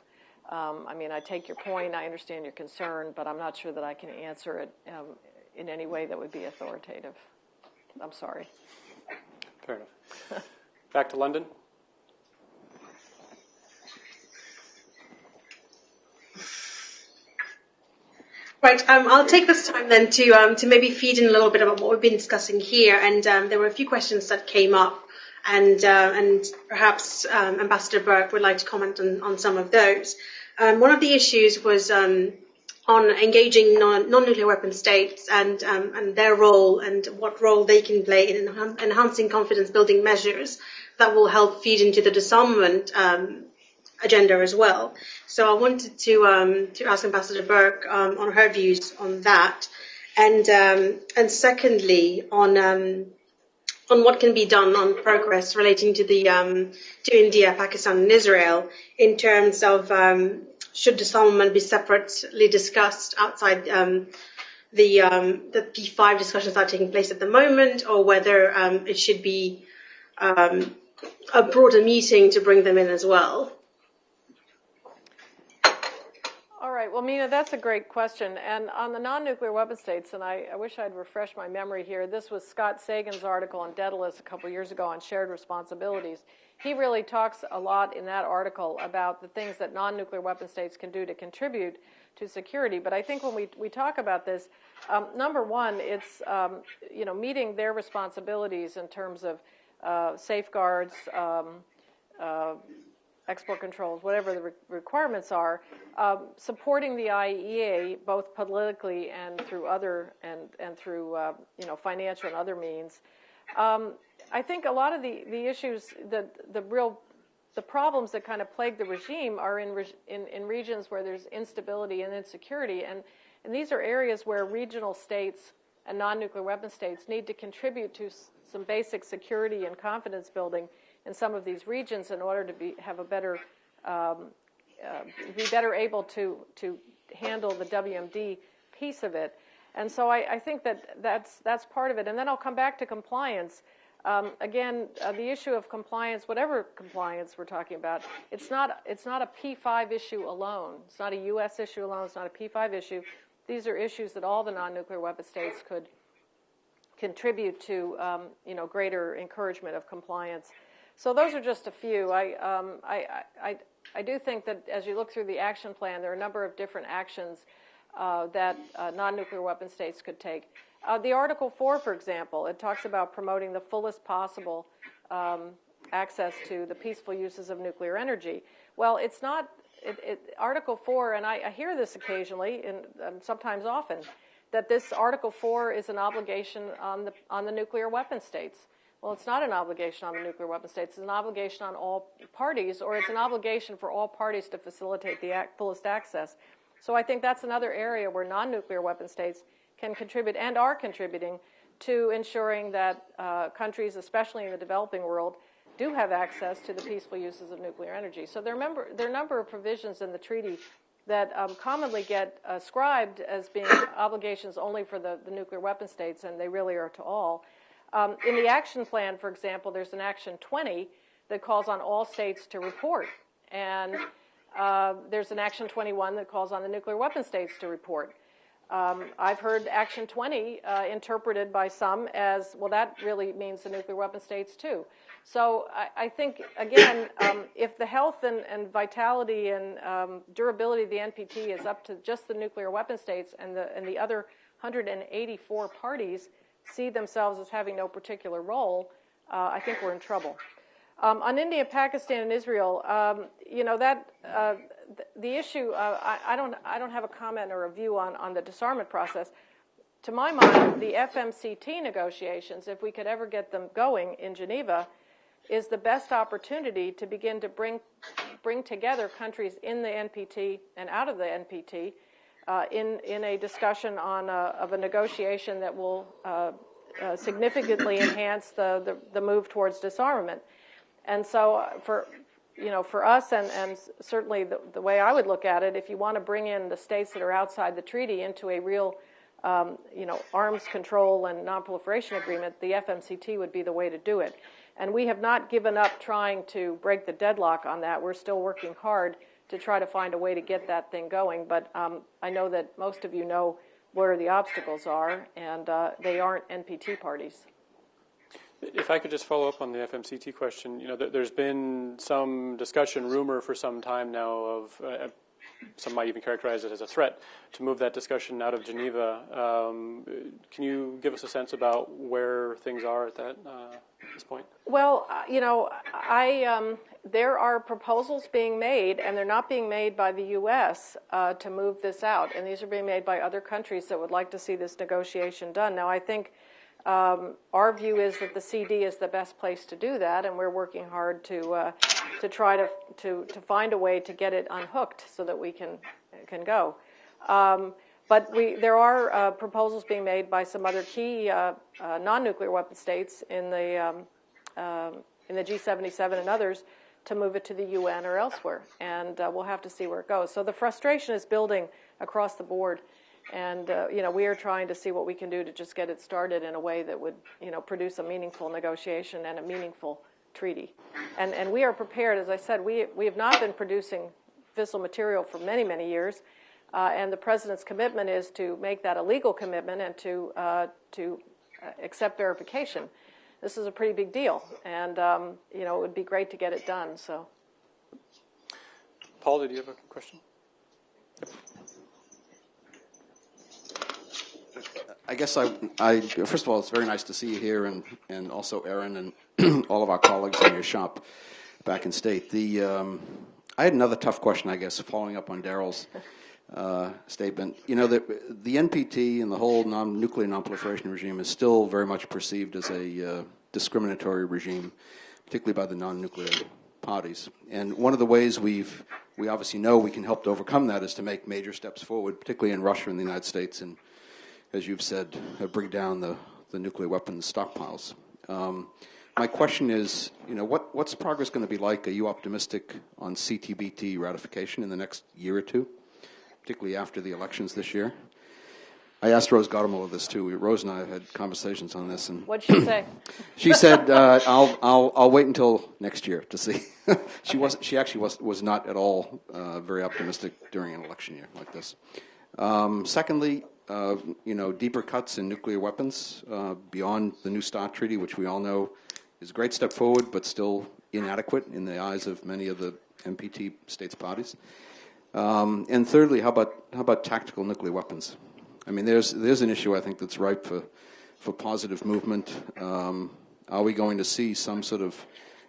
[SPEAKER 3] I mean, I take your point, I understand your concern, but I'm not sure that I can answer it in any way that would be authoritative. I'm sorry.
[SPEAKER 1] Fair enough. Back to London.
[SPEAKER 2] Right, I'll take this time then to maybe feed in a little bit about what we've been discussing here. And there were a few questions that came up, and perhaps Ambassador Burk would like to comment on some of those. One of the issues was on engaging non-nuclear weapon states and their role and what role they can play in enhancing confidence-building measures that will help feed into the disarmament agenda as well. So I wanted to ask Ambassador Burk on her views on that, and secondly on what can be done on progress relating to the to India, Pakistan, and Israel in terms of should disarmament be separately discussed outside the P5 discussions that are taking place at the moment, or whether it should be a broader meeting to bring them in as well.
[SPEAKER 3] All right, well, Mina, that's a great question. And on the non-nuclear weapon states, and I wish I'd refresh my memory here, this was Scott Sagan's article on Daedalus a couple years ago on shared responsibilities. He really talks a lot in that article about the things that non-nuclear weapon states can do to contribute to security. But I think when we talk about this, number one, it's meeting their responsibilities in terms of safeguards, export controls, whatever the requirements are, supporting the Iaea both politically and through other and through financial and other means. I think a lot of the issues, the problems that kind of plague the regime are in regions where there's instability and insecurity, and these are areas where regional states and non-nuclear weapon states need to contribute some basic security and confidence building in some of these regions in order to be better able to handle the WMD piece of it. And so I think that's part of it. And then I'll come back to compliance. Again, the issue of compliance, whatever compliance we're talking about, it's not a P5 issue alone. It's not a U.S. issue alone. It's not a P5 issue. These are issues that all the non-nuclear weapon states could contribute to, greater encouragement of compliance. So those are just a few. I do think that as you look through the action plan, there are a number of different actions that non-nuclear weapon states could take. The Article 4, for example, it talks about promoting the fullest possible access to the peaceful uses of nuclear energy. Well, it's not, Article 4, and I hear this occasionally, and sometimes often, that this Article 4 is an obligation on the nuclear weapon states. Well, it's not an obligation on the nuclear weapon states. It's an obligation on all parties, or it's an obligation for all parties to facilitate the fullest access. So I think that's another area where non-nuclear weapon states can contribute and are contributing to ensuring that countries, especially in the developing world, do have access to the peaceful uses of nuclear energy. So there are a number of provisions in the treaty that commonly get ascribed as being obligations only for the nuclear weapon states, and they really are to all. In the action plan, for example, there's an Action 20 that calls on all states to report. And there's an Action 21 that calls on the nuclear weapon states to report. I've heard Action 20 interpreted by some as, well, that really means the nuclear weapon states too. So I think, again, if the health and vitality and durability of the NPT is up to just the nuclear weapon states, and the other 184 parties see themselves as having no particular role, I think we're in trouble. On India, Pakistan, and Israel, the issue, I don't have a comment or a view on the disarmament process. To my mind, the FMCT negotiations, if we could ever get them going in Geneva, is the best opportunity to begin to bring together countries in the NPT and out of the NPT in a discussion of a negotiation that will significantly enhance the move towards disarmament. And so for us, and certainly the way I would look at it, if you want to bring in the states that are outside the treaty into a real arms control and non-proliferation agreement, the FMCT would be the way to do it. And we have not given up trying to break the deadlock on that. We're still working hard to try to find a way to get that thing going. But I know that most of you know where the obstacles are, and they aren't NPT parties.
[SPEAKER 1] If I could just follow up on the FMCT question, there's been some discussion, rumor for some time now of, some might even characterize it as a threat, to move that discussion out of Geneva. Can you give us a sense about where things are at this point?
[SPEAKER 3] Well, there are proposals being made, and they're not being made by the U.S. To move this out, and these are being made by other countries that would like to see this negotiation done. Now, I think our view is that the CD is the best place to do that, and we're working hard to try to find a way to get it unhooked so that we can go. But there are proposals being made by some other key non-nuclear weapon states in the G77 and others to move it to the UN or elsewhere, and we'll have to see where it goes. So the frustration is building across the board. And, we are trying to see what we can do to just get it started in a way that would, produce a meaningful negotiation and a meaningful treaty. And we are prepared. As I said, we have not been producing fissile material for many, many years. And the President's commitment is to make that a legal commitment and to accept verification. This is a pretty big deal. And, it would be great to get it done. So,
[SPEAKER 1] Paul, did you have a question? Yep.
[SPEAKER 8] I guess first of all, it's very nice to see you here, and also Erin and all of our colleagues in your shop back in state. I had another tough question, I guess, following up on Daryl's statement. The NPT and the whole nuclear non-proliferation regime is still very much perceived as a discriminatory regime, particularly by the non-nuclear parties. And one of the ways we obviously know we can help to overcome that is to make major steps forward, particularly in Russia and the United States, and as you've said, bring down the nuclear weapons stockpiles. My question is, what's progress going to be like? Are you optimistic on Ctbt ratification in the next year or two, particularly after the elections this year? I asked Rose Gottemoeller this too. Rose and I have had conversations on this, and
[SPEAKER 3] what'd she say?
[SPEAKER 8] she said, "I'll wait until next year to see." She actually was not at all very optimistic during an election year like this. Secondly, deeper cuts in nuclear weapons beyond the New START treaty, which we all know is a great step forward, but still inadequate in the eyes of many of the NPT states parties. And thirdly, how about tactical nuclear weapons? I mean, there's an issue I think that's ripe for positive movement. Are we going to see some sort of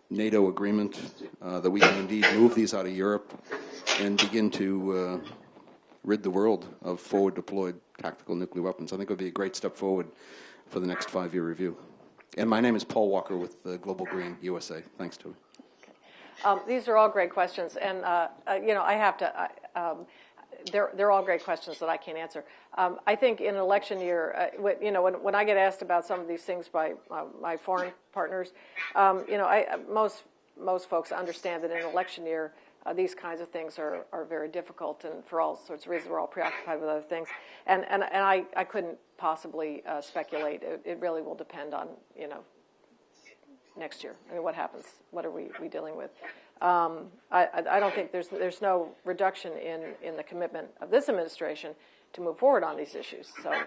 [SPEAKER 8] NATO agreement that we can indeed move these out of Europe and begin to rid the world of forward-deployed tactical nuclear weapons? I think it would be a great step forward for the next 5-year review. And my name is Paul Walker with Global Green USA. Thanks, Toby.
[SPEAKER 3] These are all great questions, and I have to. They're all great questions that I can't answer. I think in an election year, when I get asked about some of these things by my foreign partners, most folks understand that in an election year, these kinds of things are very difficult, and for all sorts of reasons, we're all preoccupied with other things. And I couldn't possibly speculate. It really will depend on next year. I mean, what happens? What are we dealing with? I don't think there's no reduction in the commitment of this administration to move forward on these issues. So,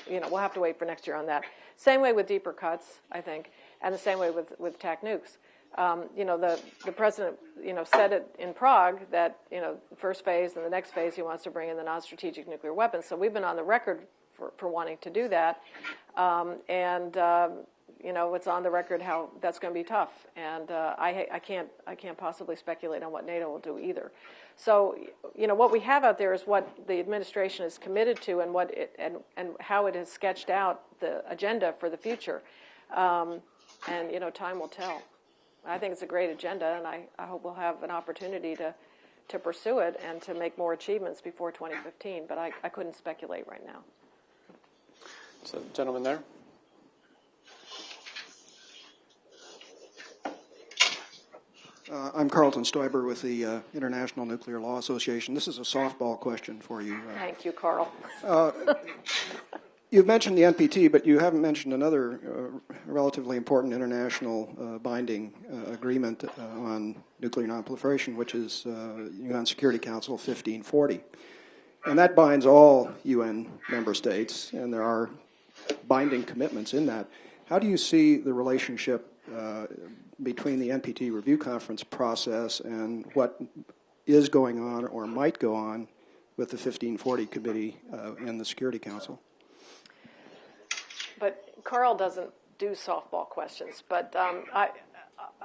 [SPEAKER 3] we'll have to wait for next year on that. Same way with deeper cuts, I think, and the same way with TAC nukes. The president, said it in Prague that, the first phase and the next phase he wants to bring in the non-strategic nuclear weapons. So we've been on the record for wanting to do that. It's on the record how that's going to be tough, and I can't possibly speculate on what NATO will do either. So, what we have out there is what the administration is committed to, and and how it has sketched out the agenda for the future, and time will tell. I think it's a great agenda, and I hope we'll have an opportunity to pursue it and to make more achievements before 2015. But I couldn't speculate right now.
[SPEAKER 1] So, gentleman there.
[SPEAKER 9] I'm Carlton Stoiber with the International Nuclear Law Association. This is a softball question for you.
[SPEAKER 3] Thank you, Carl.
[SPEAKER 9] You've mentioned the NPT, but you haven't mentioned another relatively important international binding agreement on nuclear non-proliferation, which is UN Security Council 1540. And that binds all UN member states, and there are binding commitments in that. How do you see the relationship between the NPT review conference process and what is going on or might go on with the 1540 committee in the Security Council?
[SPEAKER 3] But Carl doesn't do softball questions. But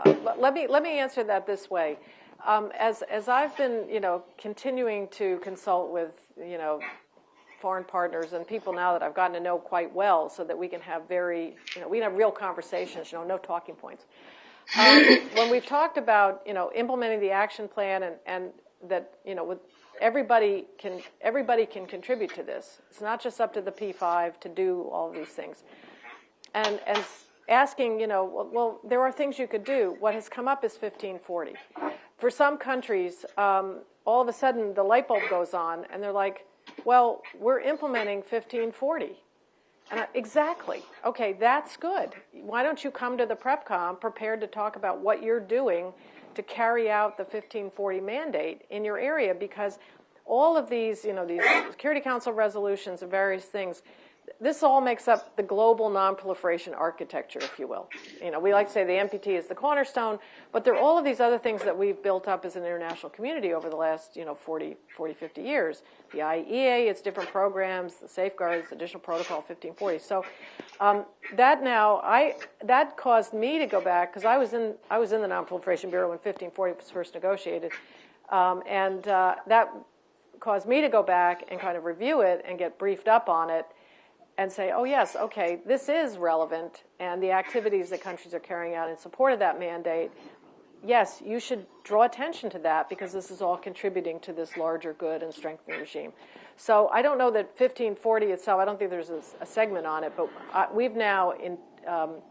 [SPEAKER 3] let me answer that this way. As I've been, continuing to consult with, foreign partners and people now that I've gotten to know quite well, so that we can have we can have real conversations, no talking points. When we've talked about, implementing the action plan and that, with everybody can contribute to this. It's not just up to the P5 to do all of these things. And asking, well, there are things you could do. What has come up is 1540. For some countries, all of a sudden the light bulb goes on and they're like, well, we're implementing 1540. And exactly. Okay, that's good. Why don't you come to the PrepCom prepared to talk about what you're doing to carry out the 1540 mandate in your area? Because all of these, these Security Council resolutions and various things, this all makes up the global non-proliferation architecture, if you will. We like to say the NPT is the cornerstone, but there are all of these other things that we've built up as an international community over the last, 40, 50 years. The Iaea, its different programs, the safeguards, additional protocol 1540. So that caused me to go back, because I was in the Non-Proliferation Bureau when 1540 was first negotiated, and that caused me to go back and kind of review it and get briefed up on it and say, oh, yes, okay, this is relevant, and the activities that countries are carrying out in support of that mandate, yes, you should draw attention to that because this is all contributing to this larger good and strengthening regime. So I don't know that 1540 itself, I don't think there's a segment on it, but we've now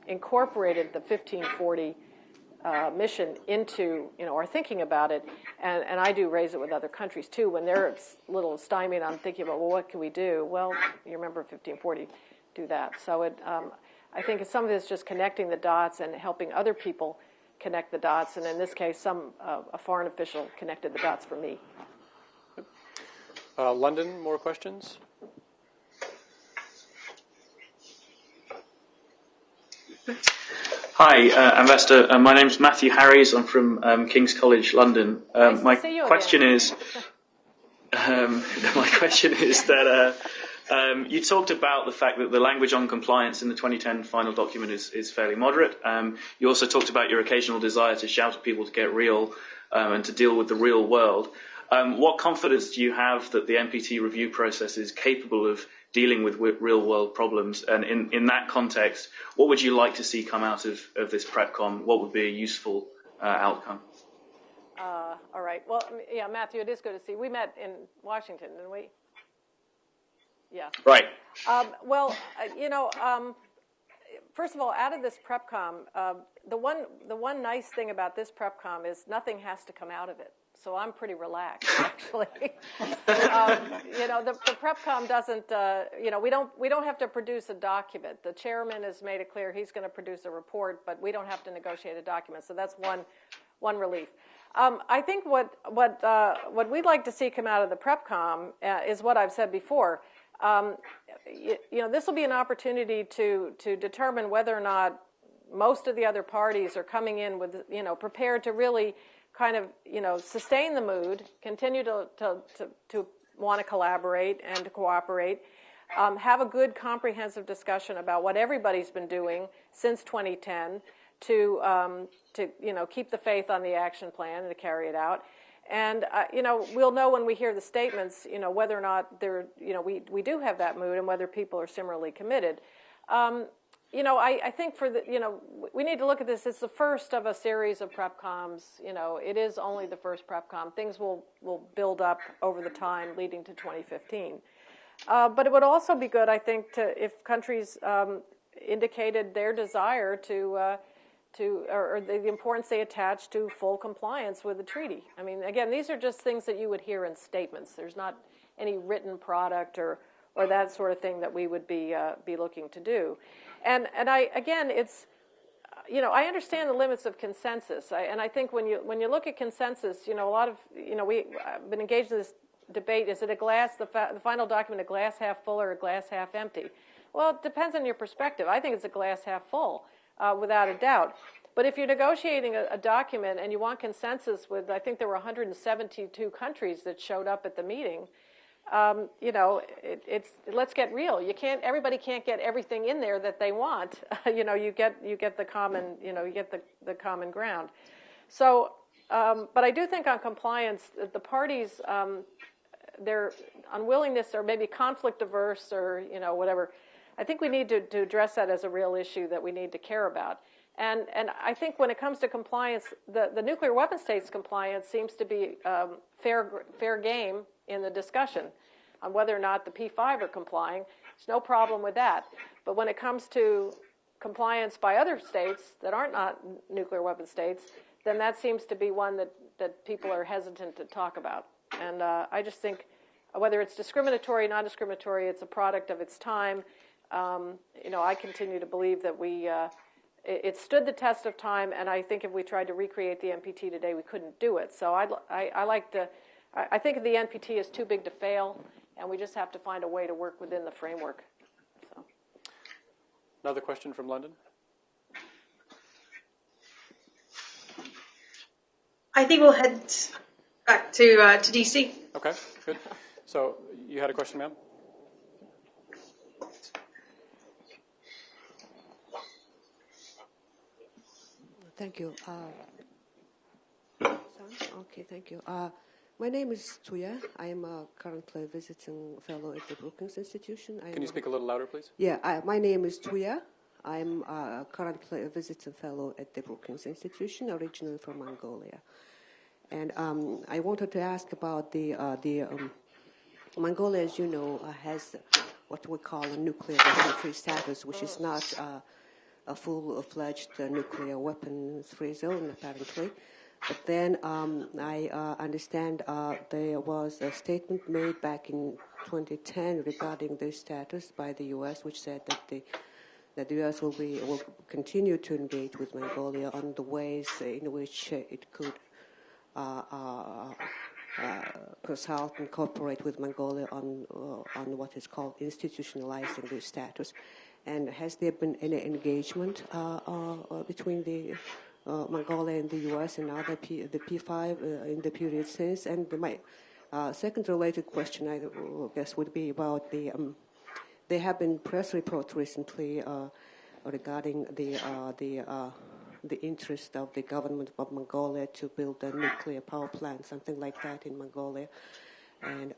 [SPEAKER 3] incorporated the 1540 mission into, our thinking about it, and I do raise it with other countries too. When they're a little stymied, I'm thinking about, well, what can we do? Well, you remember 1540, do that. So I think some of it is just connecting the dots and helping other people connect the dots, and in this case, a foreign official connected the dots for me.
[SPEAKER 1] London, more questions?
[SPEAKER 10] Hi, Ambassador. My name's Matthew Harries. I'm from King's College, London.
[SPEAKER 3] Nice to see you
[SPEAKER 10] question
[SPEAKER 3] again.
[SPEAKER 10] is, my question is that you talked about the fact that the language on compliance in the 2010 final document is fairly moderate. You also talked about your occasional desire to shout at people to get real and to deal with the real world. What confidence do you have that the NPT review process is capable of dealing with real-world problems? And in that context, what would you like to see come out of this PrepCom? What would be a useful outcome?
[SPEAKER 3] All right. Well, yeah, Matthew, it is good to see. We met in Washington, didn't we? Yeah.
[SPEAKER 10] Right.
[SPEAKER 3] First of all, out of this PrepCom, the one nice thing about this PrepCom is nothing has to come out of it. So I'm pretty relaxed, actually. The PrepCom doesn't. We don't have to produce a document. The chairman has made it clear he's going to produce a report, but we don't have to negotiate a document. So that's one relief. I think what we'd like to see come out of the PrepCom is what I've said before. This will be an opportunity to determine whether or not most of the other parties are coming in with, prepared to really kind of, sustain the mood, continue to want to collaborate and to cooperate, have a good comprehensive discussion about what everybody's been doing since 2010 to keep the faith on the action plan and to carry it out. And, we'll know when we hear the statements, whether or not we do have that mood and whether people are similarly committed. I think we need to look at this. It's the first of a series of PrepComs. It is only the first PrepCom. Things will build up over the time leading to 2015. But it would also be good, I think, if countries indicated their desire or the importance they attach to full compliance with the treaty. I mean, again, these are just things that you would hear in statements. There's not any written product or that sort of thing that we would be looking to do. And it's, I understand the limits of consensus. And I think when you look at consensus, a lot of, we've been engaged in this debate. Is it the final document a glass half full or a glass half empty? Well, it depends on your perspective. I think it's a glass half full, without a doubt. But if you're negotiating a document and you want consensus with, I think there were 172 countries that showed up at the meeting, let's get real. Everybody can't get everything in there that they want. You get the common, you get the common ground. So, but I do think on compliance, the parties, their unwillingness or maybe conflict averse or whatever. I think we need to address that as a real issue that we need to care about. And I think when it comes to compliance, the nuclear weapon states compliance seems to be fair game in the discussion on whether or not the P5 are complying. There's no problem with that. But when it comes to compliance by other states that aren't not nuclear weapon states, then that seems to be one that people are hesitant to talk about. And I just think whether it's discriminatory, non-discriminatory, it's a product of its time. I continue to believe that it stood the test of time, and I think if we tried to recreate the NPT today, we couldn't do it. So I think the NPT is too big to fail, and we just have to find a way to work within the framework. So.
[SPEAKER 1] Another question from London?
[SPEAKER 2] I think we'll head back to DC.
[SPEAKER 1] Okay, good. So you had a question, ma'am?
[SPEAKER 11] Thank you. Okay, thank you. My name is Tuya. I am currently a visiting fellow at the Brookings Institution.
[SPEAKER 1] Can you speak a little louder, please?
[SPEAKER 11] Yeah, my name is Tuya. I'm currently a visiting fellow at the Brookings Institution, originally from Mongolia. And I wanted to ask about the Mongolia, as you know, has what we call a nuclear weapon-free status, which is not a full-fledged nuclear weapons-free zone, apparently. But then I understand there was a statement made back in 2010 regarding this status by the U.S., which said that the U.S. will continue to engage with Mongolia on the ways in which it could consult and cooperate with Mongolia on what is called institutionalizing this status. And has there been any engagement between the Mongolia and the U.S. and now the P5 in the period since? And my second related question, I guess, would be about there have been press reports recently regarding the interest of the government of Mongolia to build a nuclear power plant, something like that in Mongolia, and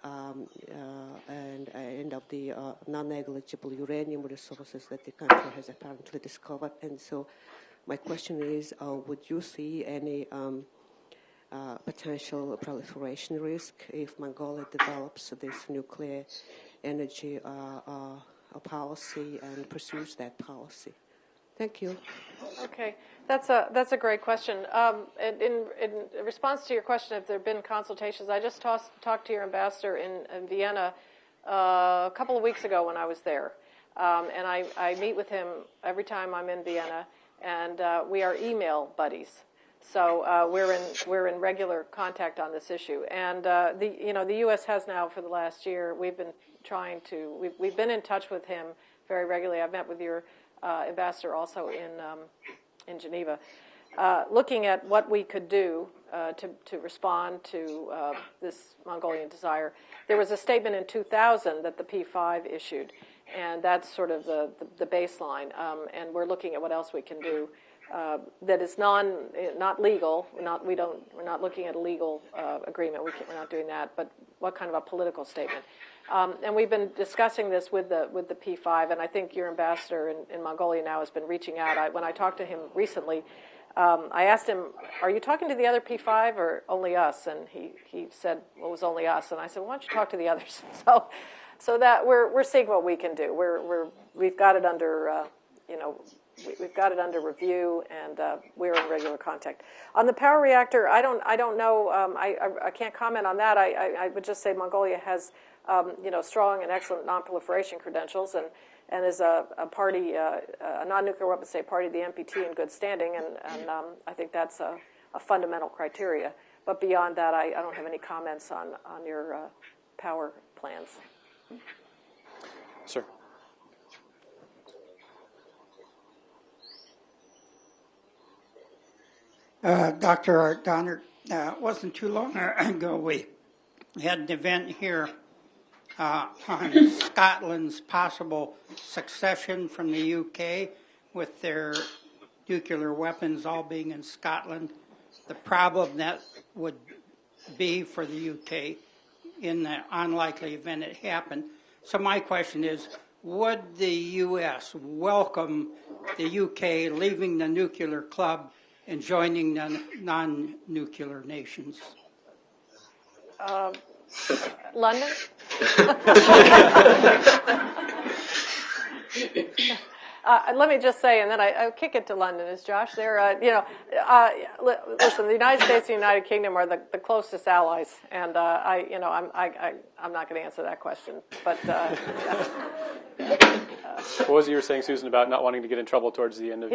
[SPEAKER 11] of the non-negligible uranium resources that the country has apparently discovered. And so my question is, would you see any potential proliferation risk if Mongolia develops this nuclear energy policy and pursues that policy? Thank you.
[SPEAKER 3] Okay, that's a great question. In response to your question, if there have been consultations, I just talked to your ambassador in Vienna a couple of weeks ago when I was there, and I meet with him every time I'm in Vienna, and we are email buddies. So we're in regular contact on this issue, and the U.S. has now for the last year we've been in touch with him very regularly. I've met with your ambassador also in Geneva, looking at what we could do to respond to this Mongolian desire. There was a statement in 2000 that the P5 issued, and that's sort of the baseline. And we're looking at what else we can do that is not legal. We're not looking at a legal agreement. We're not doing that. But what kind of a political statement? And we've been discussing this with the P5, and I think your ambassador in Mongolia now has been reaching out. When I talked to him recently, I asked him, "Are you talking to the other P5 or only us?" And he said, "Well, it was only us." And I said, "Why don't you talk to the others?" So that we're seeing what we can do. We've got it under we've got it under review, and we're in regular contact. On the power reactor, I don't know. I can't comment on that. I would just say Mongolia has strong and excellent non-proliferation credentials, and is a party, a non-nuclear weapons state party of the NPT in good standing, and I think that's a fundamental criteria. But beyond that, I don't have any comments on your power plans.
[SPEAKER 1] Sir.
[SPEAKER 12] Dr. Art Donner, it wasn't too long ago we had an event here on Scotland's possible succession from the UK with their nuclear weapons all being in Scotland, the problem that would be for the UK in the unlikely event it happened. So my question is, would the U.S. welcome the UK leaving the nuclear club and joining the non-nuclear nations?
[SPEAKER 3] London? Let me just say, and then I'll kick it to London. Is Josh there? Listen, the United States and the United Kingdom are the closest allies, and I'm not going to answer that question. But
[SPEAKER 1] what was it you were saying, Susan, about not wanting to get in trouble towards the end of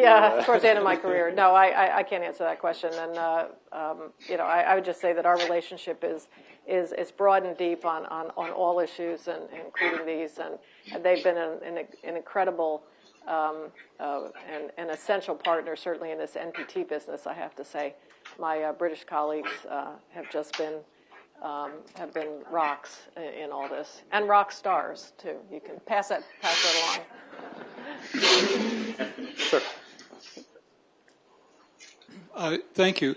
[SPEAKER 3] towards the end of my career? No, I can't answer that question. And I would just say that our relationship is broad and deep on all issues, and including these, and they've been an incredible and an essential partner, certainly in this NPT business. I have to say, my British colleagues have just been rocks in all this, and rock stars too. You can pass that along.
[SPEAKER 1] Sure.
[SPEAKER 13] Thank you.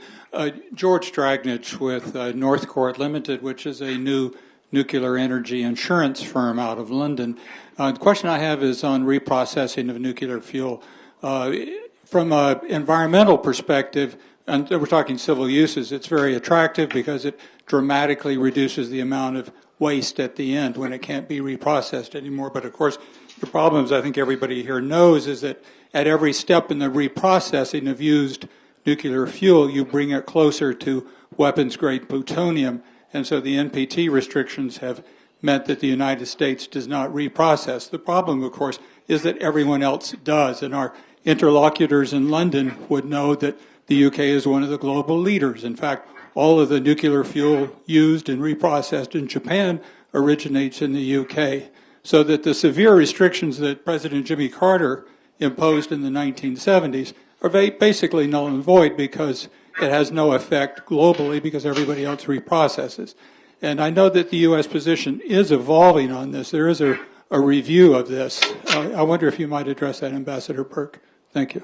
[SPEAKER 13] George Dragnich with Northcourt Limited, which is a new nuclear energy insurance firm out of London. The question I have is on reprocessing of nuclear fuel. From an environmental perspective, and we're talking civil uses, it's very attractive because it dramatically reduces the amount of waste at the end when it can't be reprocessed anymore. But of course, the problems I think everybody here knows is that at every step in the reprocessing of used nuclear fuel, you bring it closer to weapons-grade plutonium. And so the NPT restrictions have meant that the United States does not reprocess. The problem, of course, is that everyone else does. And our interlocutors in London would know that the UK is one of the global leaders. In fact, all of the nuclear fuel used and reprocessed in Japan originates in the UK. So that the severe restrictions that President Jimmy Carter imposed in the 1970s are basically null and void because it has no effect globally because everybody else reprocesses. And I know that the U.S. position is evolving on this. There is a review of this. I wonder if you might address that, Ambassador Burk. Thank you.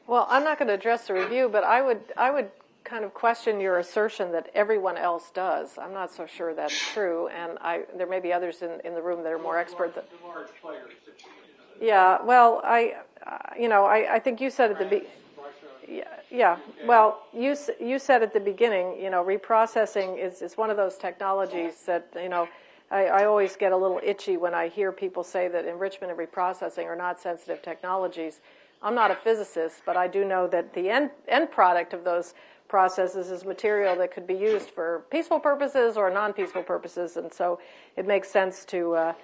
[SPEAKER 3] Well, I'm not going to address the review, but I would kind of question your assertion that everyone else does. I'm not so sure that's true, and there may be others in the room that are more expert. Yeah, well, I think you said at the beginning. Yeah. Well, you said at the beginning, reprocessing is one of those technologies that, I always get a little itchy when I hear people say that enrichment and reprocessing are not sensitive technologies. I'm not a physicist, but I do know that the end product of those processes is material that could be used for peaceful purposes or non-peaceful purposes, and so it makes sense to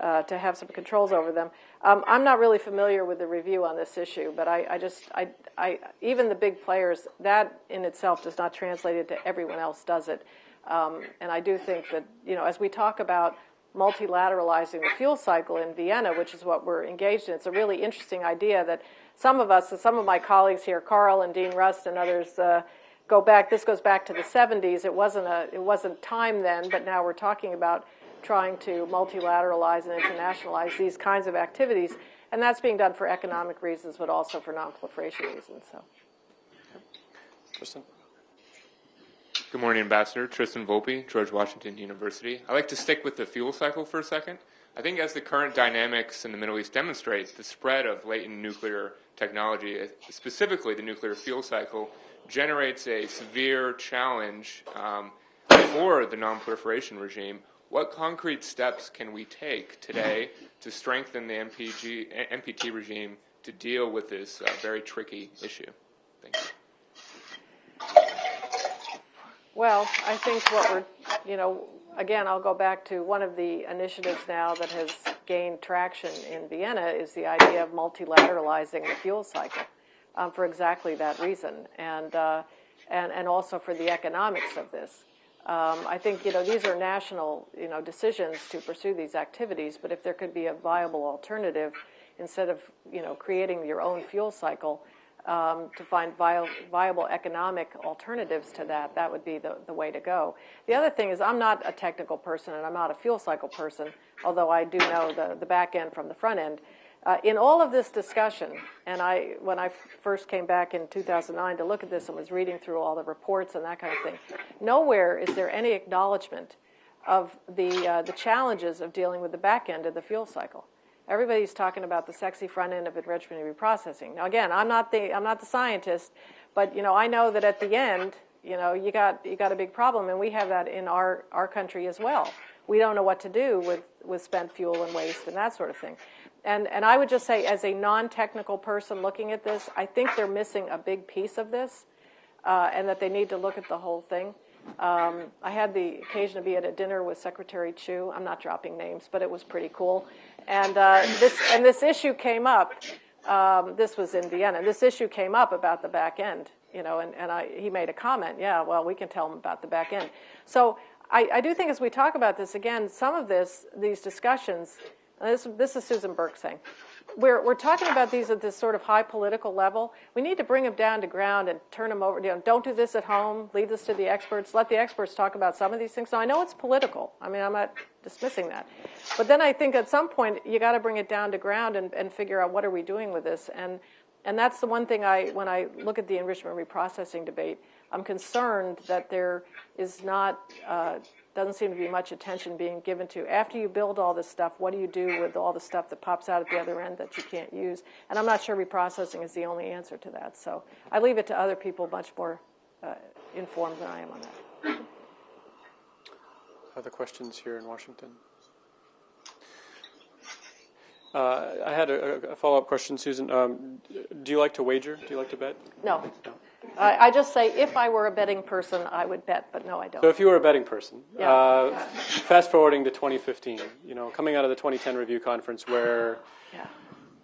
[SPEAKER 3] have some controls over them. I'm not really familiar with the review on this issue, but I even the big players, that in itself does not translate into everyone else does it. And I do think that, as we talk about multilateralizing the fuel cycle in Vienna, which is what we're engaged in, it's a really interesting idea that some of my colleagues here, Carl and Dean Rust and others, this goes back to the 70s. It wasn't time then, but now we're talking about trying to multilateralize and internationalize these kinds of activities, and that's being done for economic reasons, but also for non-proliferation reasons. So,
[SPEAKER 1] Tristan.
[SPEAKER 14] Good morning, Ambassador. Tristan Volpe, George Washington University. I'd like to stick with the fuel cycle for a second. I think as the current dynamics in the Middle East demonstrate, the spread of latent nuclear technology, specifically the nuclear fuel cycle, generates a severe challenge for the non-proliferation regime. What concrete steps can we take today to strengthen the NPT regime to deal with this very tricky issue? Thank you.
[SPEAKER 3] Well, I think what we're, again, I'll go back to one of the initiatives now that has gained traction in Vienna is the idea of multilateralizing the fuel cycle for exactly that reason, and also for the economics of this. I think, these are national, decisions to pursue these activities, but if there could be a viable alternative, instead of, creating your own fuel cycle, to find viable economic alternatives to that would be the way to go. The other thing is I'm not a technical person and I'm not a fuel cycle person, although I do know the back end from the front end. In all of this discussion, and when I first came back in 2009 to look at this and was reading through all the reports and that kind of thing, nowhere is there any acknowledgement of the challenges of dealing with the back end of the fuel cycle. Everybody's talking about the sexy front end of enrichment and reprocessing. Now, again, I'm not the scientist, but I know that at the end, you got a big problem, and we have that in our country as well. We don't know what to do with spent fuel and waste and that sort of thing. And I would just say, as a non-technical person looking at this, I think they're missing a big piece of this, and that they need to look at the whole thing. I had the occasion to be at a dinner with Secretary Chu. I'm not dropping names, but it was pretty cool. And this issue came up. This was in Vienna. This issue came up about the back end, he made a comment. Yeah, well, we can tell him about the back end. So I do think as we talk about this again, some of these discussions. This is Susan Burk saying, we're talking about these at this sort of high political level. We need to bring them down to ground and turn them over. Don't do this at home. Leave this to the experts. Let the experts talk about some of these things. Now, I know it's political. I mean, I'm not dismissing that. But then I think at some point you got to bring it down to ground and figure out what are we doing with this. And that's the one thing when I look at the enrichment reprocessing debate, I'm concerned that there is not doesn't seem to be much attention being given to, after you build all this stuff, what do you do with all the stuff that pops out at the other end that you can't use? And I'm not sure reprocessing is the only answer to that. So I leave it to other people much more informed than I am on that.
[SPEAKER 1] Other questions here in Washington? I had a follow-up question, Susan. Do you like to wager? Do you like to bet?
[SPEAKER 3] No. I just say if I were a betting person, I would bet, but no, I don't.
[SPEAKER 1] So if you were a betting person,
[SPEAKER 3] Yeah.
[SPEAKER 1] fast forwarding to 2015, coming out of the 2010 review conference where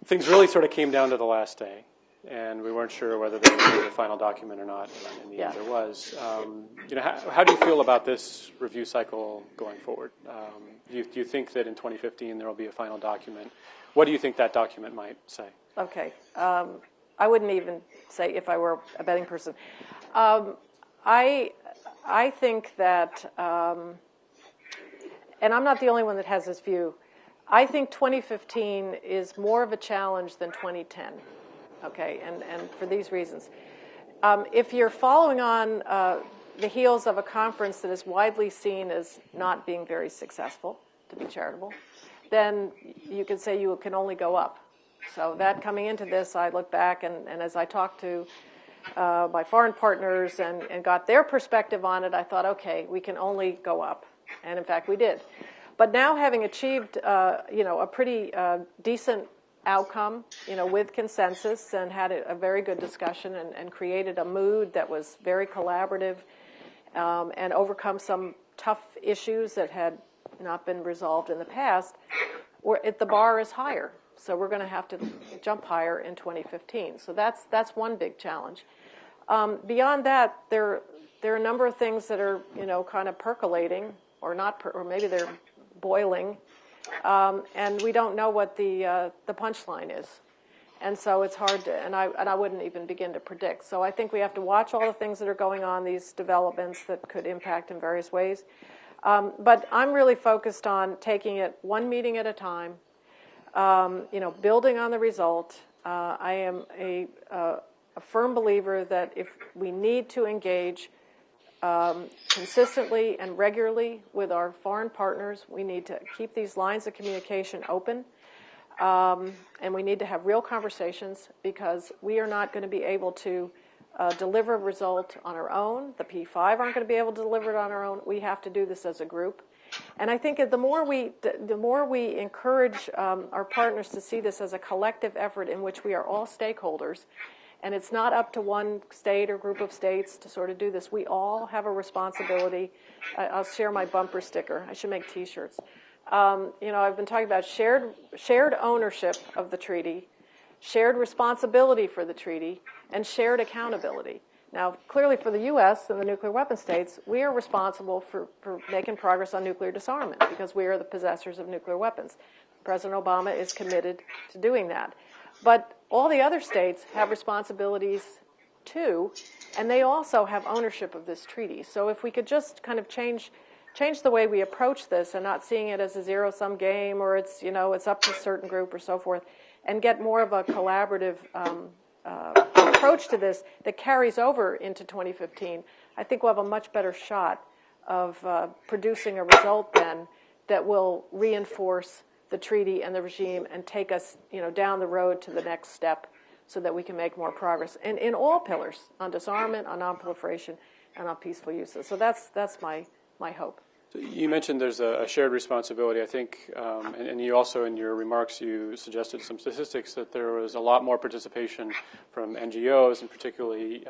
[SPEAKER 1] things really sort of came down to the last day, and we weren't sure whether there was a final document or not, and in the end there was. How do you feel about this review cycle going forward? Do you think that in 2015 there will be a final document? What do you think that document might say?
[SPEAKER 3] Okay. I wouldn't even say if I were a betting person. I think that, and I'm not the only one that has this view, I think 2015 is more of a challenge than 2010, okay, and for these reasons. If you're following on the heels of a conference that is widely seen as not being very successful, to be charitable, then you could say you can only go up. So that coming into this, I look back and as I talked to my foreign partners and got their perspective on it, I thought, okay, we can only go up. And in fact, we did. But now having achieved, a pretty decent outcome, with consensus and had a very good discussion and created a mood that was very collaborative and overcome some tough issues that had not been resolved in the past, the bar is higher. So we're going to have to jump higher in 2015. So that's one big challenge. Beyond that, there are a number of things that are kind of percolating, or not, or maybe they're boiling, and we don't know what the punchline is, and so it's hard to. And I wouldn't even begin to predict. So I think we have to watch all the things that are going on, these developments that could impact in various ways. But I'm really focused on taking it one meeting at a time. Building on the result. I am a firm believer that if we need to engage consistently and regularly with our foreign partners, we need to keep these lines of communication open, and we need to have real conversations because we are not going to be able to deliver a result on our own. The P5 aren't going to be able to deliver it on our own. We have to do this as a group. And I think the more we encourage our partners to see this as a collective effort in which we are all stakeholders, and it's not up to one state or group of states to sort of do this. We all have a responsibility. I'll share my bumper sticker. I should make T-shirts. I've been talking about shared ownership of the treaty, shared responsibility for the treaty, and shared accountability. Now, clearly for the U.S. and the nuclear weapon states, we are responsible for making progress on nuclear disarmament because we are the possessors of nuclear weapons. President Obama is committed to doing that. But all the other states have responsibilities too, and they also have ownership of this treaty. So if we could just kind of change the way we approach this and not seeing it as a zero-sum game or it's up to a certain group or so forth, and get more of a collaborative approach to this that carries over into 2015, I think we'll have a much better shot of producing a result then that will reinforce the treaty and the regime and take us down the road to the next step so that we can make more progress in all pillars, on disarmament, on non-proliferation, and on peaceful uses. So that's my hope.
[SPEAKER 1] So you mentioned there's a shared responsibility, I think, and you also in your remarks you suggested some statistics that there was a lot more participation from NGOs and particularly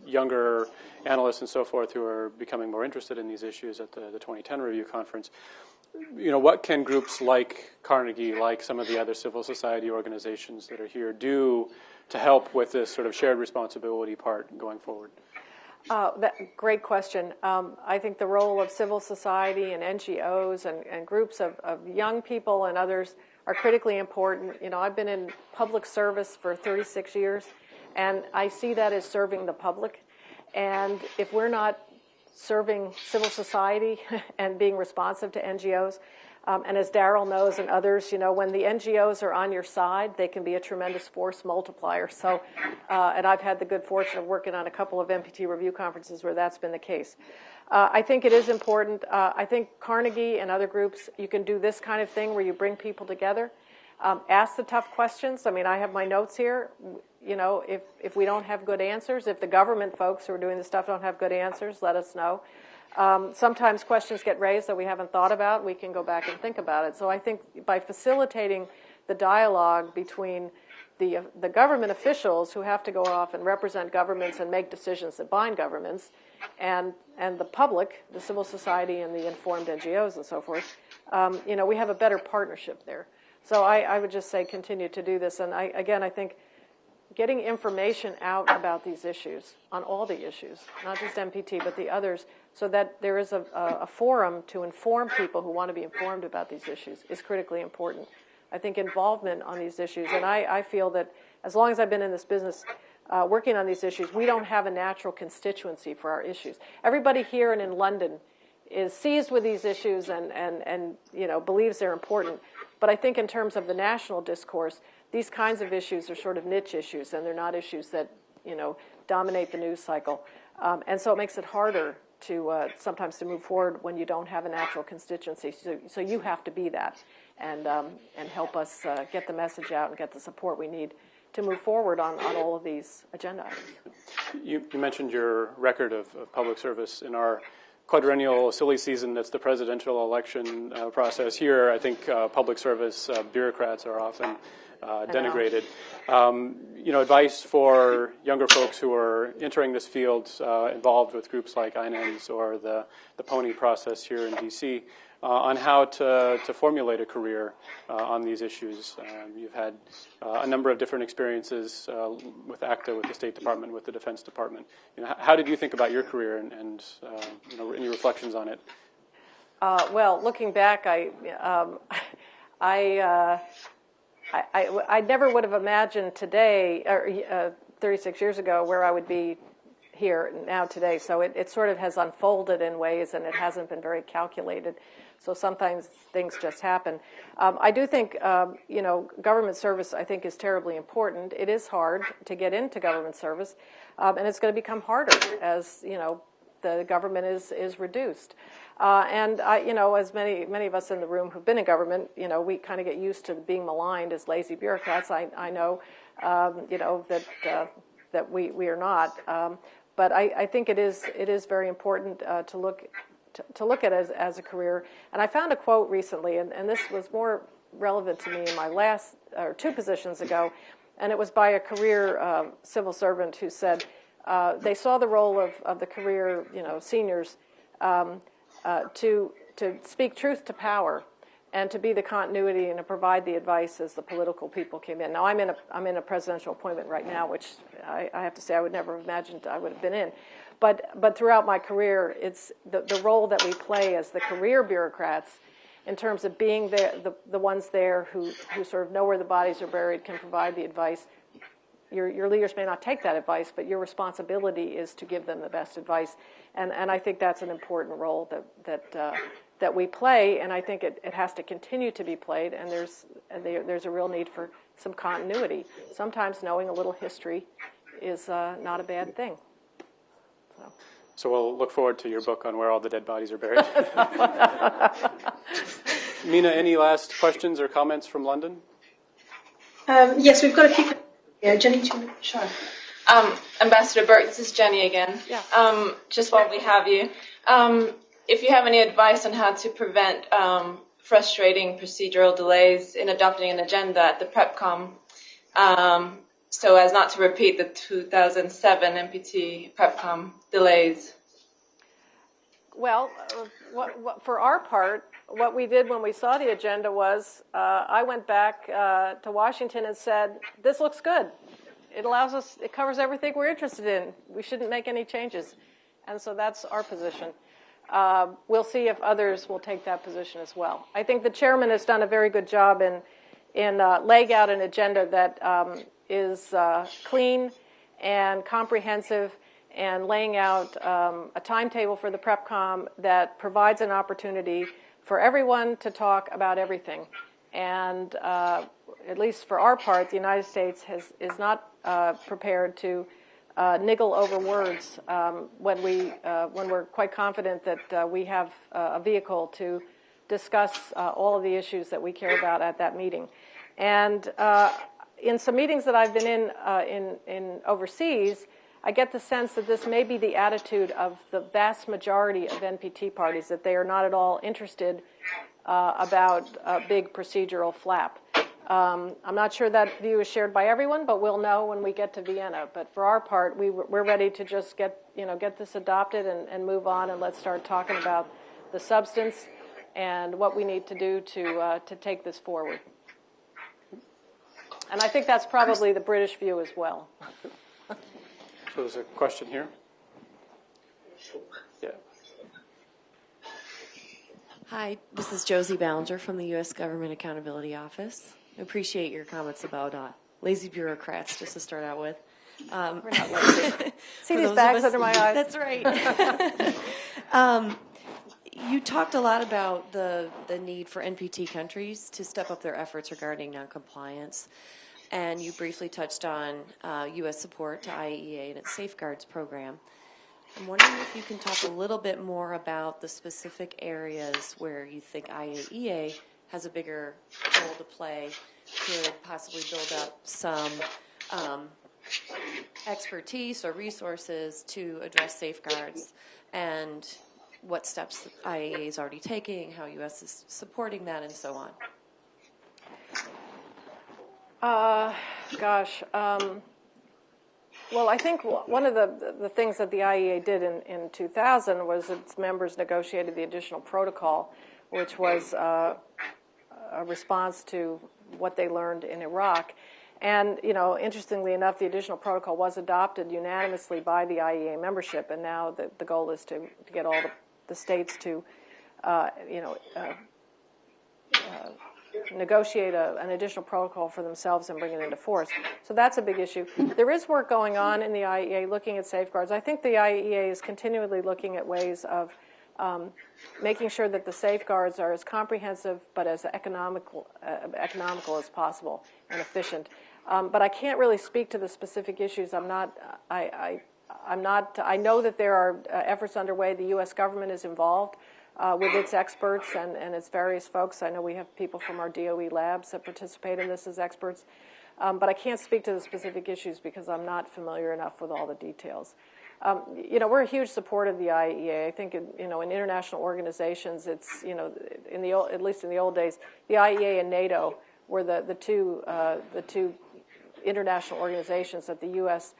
[SPEAKER 1] younger analysts and so forth who are becoming more interested in these issues at the 2010 review conference. What can groups like Carnegie, like some of the other civil society organizations that are here, do to help with this sort of shared responsibility part going forward?
[SPEAKER 3] Great question. I think the role of civil society and NGOs and groups of young people and others are critically important. I've been in public service for 36 years, and I see that as serving the public. And if we're not serving civil society and being responsive to NGOs, and as Darrell knows and others, when the NGOs are on your side, they can be a tremendous force multiplier. So, and I've had the good fortune of working on a couple of NPT review conferences where that's been the case. I think it is important. I think Carnegie and other groups, you can do this kind of thing where you bring people together, ask the tough questions. I mean, I have my notes here. If we don't have good answers, if the government folks who are doing this stuff don't have good answers, let us know. Sometimes questions get raised that we haven't thought about. We can go back and think about it. So I think by facilitating the dialogue between the government officials who have to go off and represent governments and make decisions that bind governments, and the public, the civil society, and the informed NGOs and so forth. We have a better partnership there. So I would just say continue to do this. And I think getting information out about these issues, on all the issues, not just NPT, but the others, so that there is a forum to inform people who want to be informed about these issues is critically important. I think involvement on these issues, and I feel that as long as I've been in this business working on these issues, we don't have a natural constituency for our issues. Everybody here and in London is seized with these issues and believes they're important. But I think in terms of the national discourse, these kinds of issues are sort of niche issues, and they're not issues that dominate the news cycle. And so it makes it harder to sometimes to move forward when you don't have a natural constituency. So you have to be that and help us get the message out and get the support we need to move forward on all of these agenda items.
[SPEAKER 1] You mentioned your record of public service in our quadrennial silly season. That's the presidential election process. Here, I think public service bureaucrats are often denigrated. Advice for younger folks who are entering this field, involved with groups like INENS or the PONY process here in D.C., on how to formulate a career on these issues. You've had a number of different experiences with ACTA, with the State Department, with the Defense Department. How did you think about your career and any reflections on it?
[SPEAKER 3] Well, looking back, I never would have imagined today, or 36 years ago, where I would be here now today. So it sort of has unfolded in ways, and it hasn't been very calculated. So sometimes things just happen. I do think, government service, I think, is terribly important. It is hard to get into government service, and it's going to become harder as, the government is reduced. And as many of us in the room who've been in government, we kind of get used to being maligned as lazy bureaucrats. I know, that we are not. But I think it is very important to look at it as a career. And I found a quote recently, and this was more relevant to me in my last two positions ago, and it was by a career civil servant who said they saw the role of the career seniors to speak truth to power and to be the continuity and to provide the advice as the political people came in. Now I'm in a presidential appointment right now, which I have to say I would never have imagined I would have been in. But throughout my career, it's the role that we play as the career bureaucrats in terms of being the ones there who sort of know where the bodies are buried, can provide the advice. Your leaders may not take that advice, but your responsibility is to give them the best advice. And I think that's an important role that we play, and I think it has to continue to be played, and there's a real need for some continuity. Sometimes knowing a little history is not a bad thing.
[SPEAKER 1] So we'll look forward to your book on where all the dead bodies are buried. Mina, any last questions or comments from London?
[SPEAKER 2] Yes, we've got a few. Yeah, Jenny.
[SPEAKER 5] Sure. Ambassador Burk, this is Jenny again.
[SPEAKER 3] Yeah.
[SPEAKER 5] Just while we have you, if you have any advice on how to prevent frustrating procedural delays in adopting an agenda at the PrepCom, so as not to repeat the 2007 NPT PrepCom delays?
[SPEAKER 3] Well, for our part, what we did when we saw the agenda was I went back to Washington and said, this looks good. It allows us, it covers everything we're interested in. We shouldn't make any changes. And so that's our position. We'll see if others will take that position as well. I think the chairman has done a very good job in laying out an agenda that is clean and comprehensive, and laying out a timetable for the PrepCom that provides an opportunity for everyone to talk about everything. And at least for our part, the United States is not prepared to niggle over words when we're quite confident that we have a vehicle to discuss all of the issues that we care about at that meeting. And in some meetings that I've been in overseas, I get the sense that this may be the attitude of the vast majority of NPT parties, that they are not at all interested about a big procedural flap. I'm not sure that view is shared by everyone, but we'll know when we get to Vienna. But for our part, we're ready to just get this adopted and move on, and let's start talking about the substance and what we need to do to take this forward. And I think that's probably the British view as well.
[SPEAKER 1] So there's a question here. Yeah.
[SPEAKER 15] Hi, this is Josie Ballinger from the U.S. Government Accountability Office. I appreciate your comments about lazy bureaucrats, just to start out with.
[SPEAKER 3] We're not lazy. See these bags under my eyes?
[SPEAKER 15] That's right. You talked a lot about the need for NPT countries to step up their efforts regarding noncompliance, and you briefly touched on U.S. support to IAEA and its safeguards program. I'm wondering if you can talk a little bit more about the specific areas where you think IAEA has a bigger role to play, could possibly build up some expertise or resources to address safeguards, and what steps IAEA is already taking, how U.S. is supporting that, and so on.
[SPEAKER 3] Well, I think one of the things that the IAEA did in 2000 was its members negotiated the additional protocol, which was a response to what they learned in Iraq. And, interestingly enough, the additional protocol was adopted unanimously by the IAEA membership, and now the goal is to get all the states to, negotiate an additional protocol for themselves and bring it into force. So that's a big issue. There is work going on in the IAEA looking at safeguards. I think the IAEA is continually looking at ways of making sure that the safeguards are as comprehensive but as economical as possible and efficient. But I can't really speak to the specific issues. I know that there are efforts underway. The U.S. government is involved with its experts and its various folks. I know we have people from our DOE labs that participate in this as experts. But I can't speak to the specific issues because I'm not familiar enough with all the details. We're a huge supporter of the IAEA. I think, in international organizations, it's, at least in the old days, the IAEA and NATO were the two international organizations that the U.S.,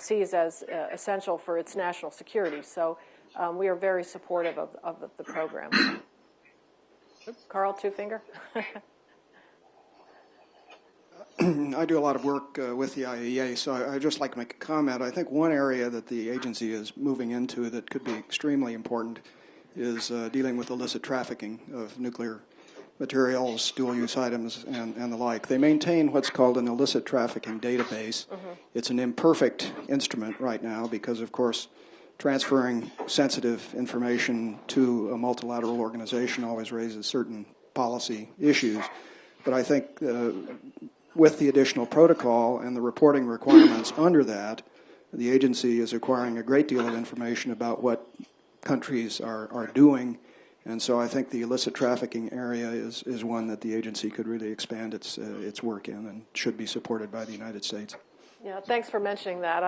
[SPEAKER 3] sees as essential for its national security. So we are very supportive of the program. Carl, two finger.
[SPEAKER 9] I do a lot of work with the IAEA, so I'd just like to make a comment. I think one area that the agency is moving into that could be extremely important is dealing with illicit trafficking of nuclear materials, dual-use items, and the like. They maintain what's called an illicit trafficking database. It's an imperfect instrument right now because, of course, transferring sensitive information to a multilateral organization always raises certain policy issues. But I think with the additional protocol and the reporting requirements under that, the agency is acquiring a great deal of information about what countries are doing. And so I think the illicit trafficking area is one that the agency could really expand its work in and should be supported by the United States.
[SPEAKER 3] Yeah, thanks for mentioning that.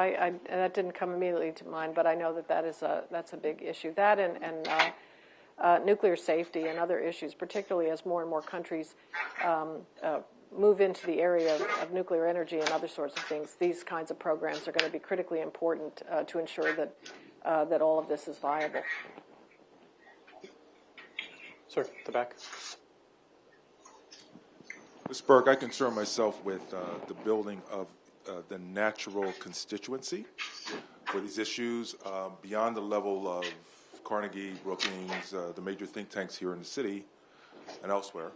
[SPEAKER 3] That didn't come immediately to mind, but I know that's a big issue. That and nuclear safety and other issues, particularly as more and more countries move into the area of nuclear energy and other sorts of things. These kinds of programs are going to be critically important to ensure that all of this is viable.
[SPEAKER 1] Sir, the back.
[SPEAKER 16] Ms. Burk, I concern myself with the building of the natural constituency for these issues beyond the level of Carnegie, Brookings, the major think tanks here in the city and elsewhere.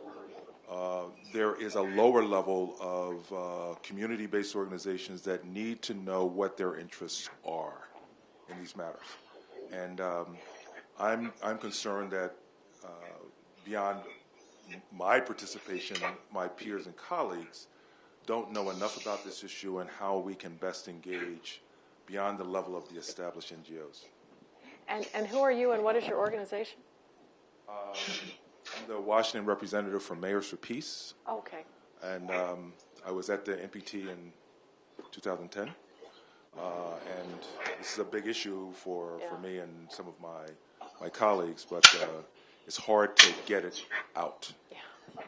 [SPEAKER 16] There is a lower level of community-based organizations that need to know what their interests are in these matters. And I'm concerned that beyond my participation, my peers and colleagues don't know enough about this issue and how we can best engage beyond the level of the established NGOs.
[SPEAKER 3] And who are you and what is your organization?
[SPEAKER 16] I'm the Washington representative for Mayors for Peace.
[SPEAKER 3] Okay.
[SPEAKER 16] And I was at the NPT in 2010. And this is a big issue for me and some of my colleagues, but it's hard to get it out.
[SPEAKER 3] Yeah.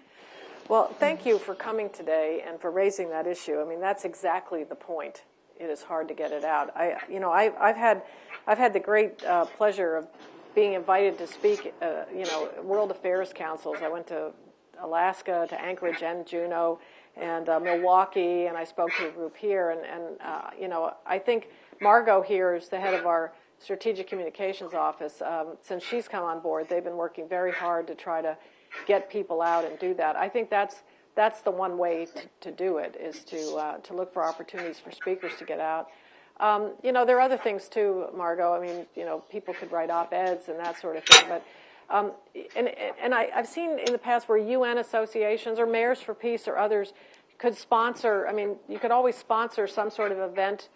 [SPEAKER 3] Well, thank you for coming today and for raising that issue. I mean, that's exactly the point. It is hard to get it out. I've had the great pleasure of being invited to speak, World Affairs Councils. I went to Alaska, to Anchorage and Juneau, and Milwaukee, and I spoke to a group here. I think Margot here is the head of our Strategic Communications Office. Since she's come on board, they've been working very hard to try to get people out and do that. I think that's the one way to do it, is to look for opportunities for speakers to get out. There are other things too, Margot. I mean, people could write op-eds and that sort of thing. But I've seen in the past where UN associations or Mayors for Peace or others could sponsor. I mean, you could always sponsor some sort of event,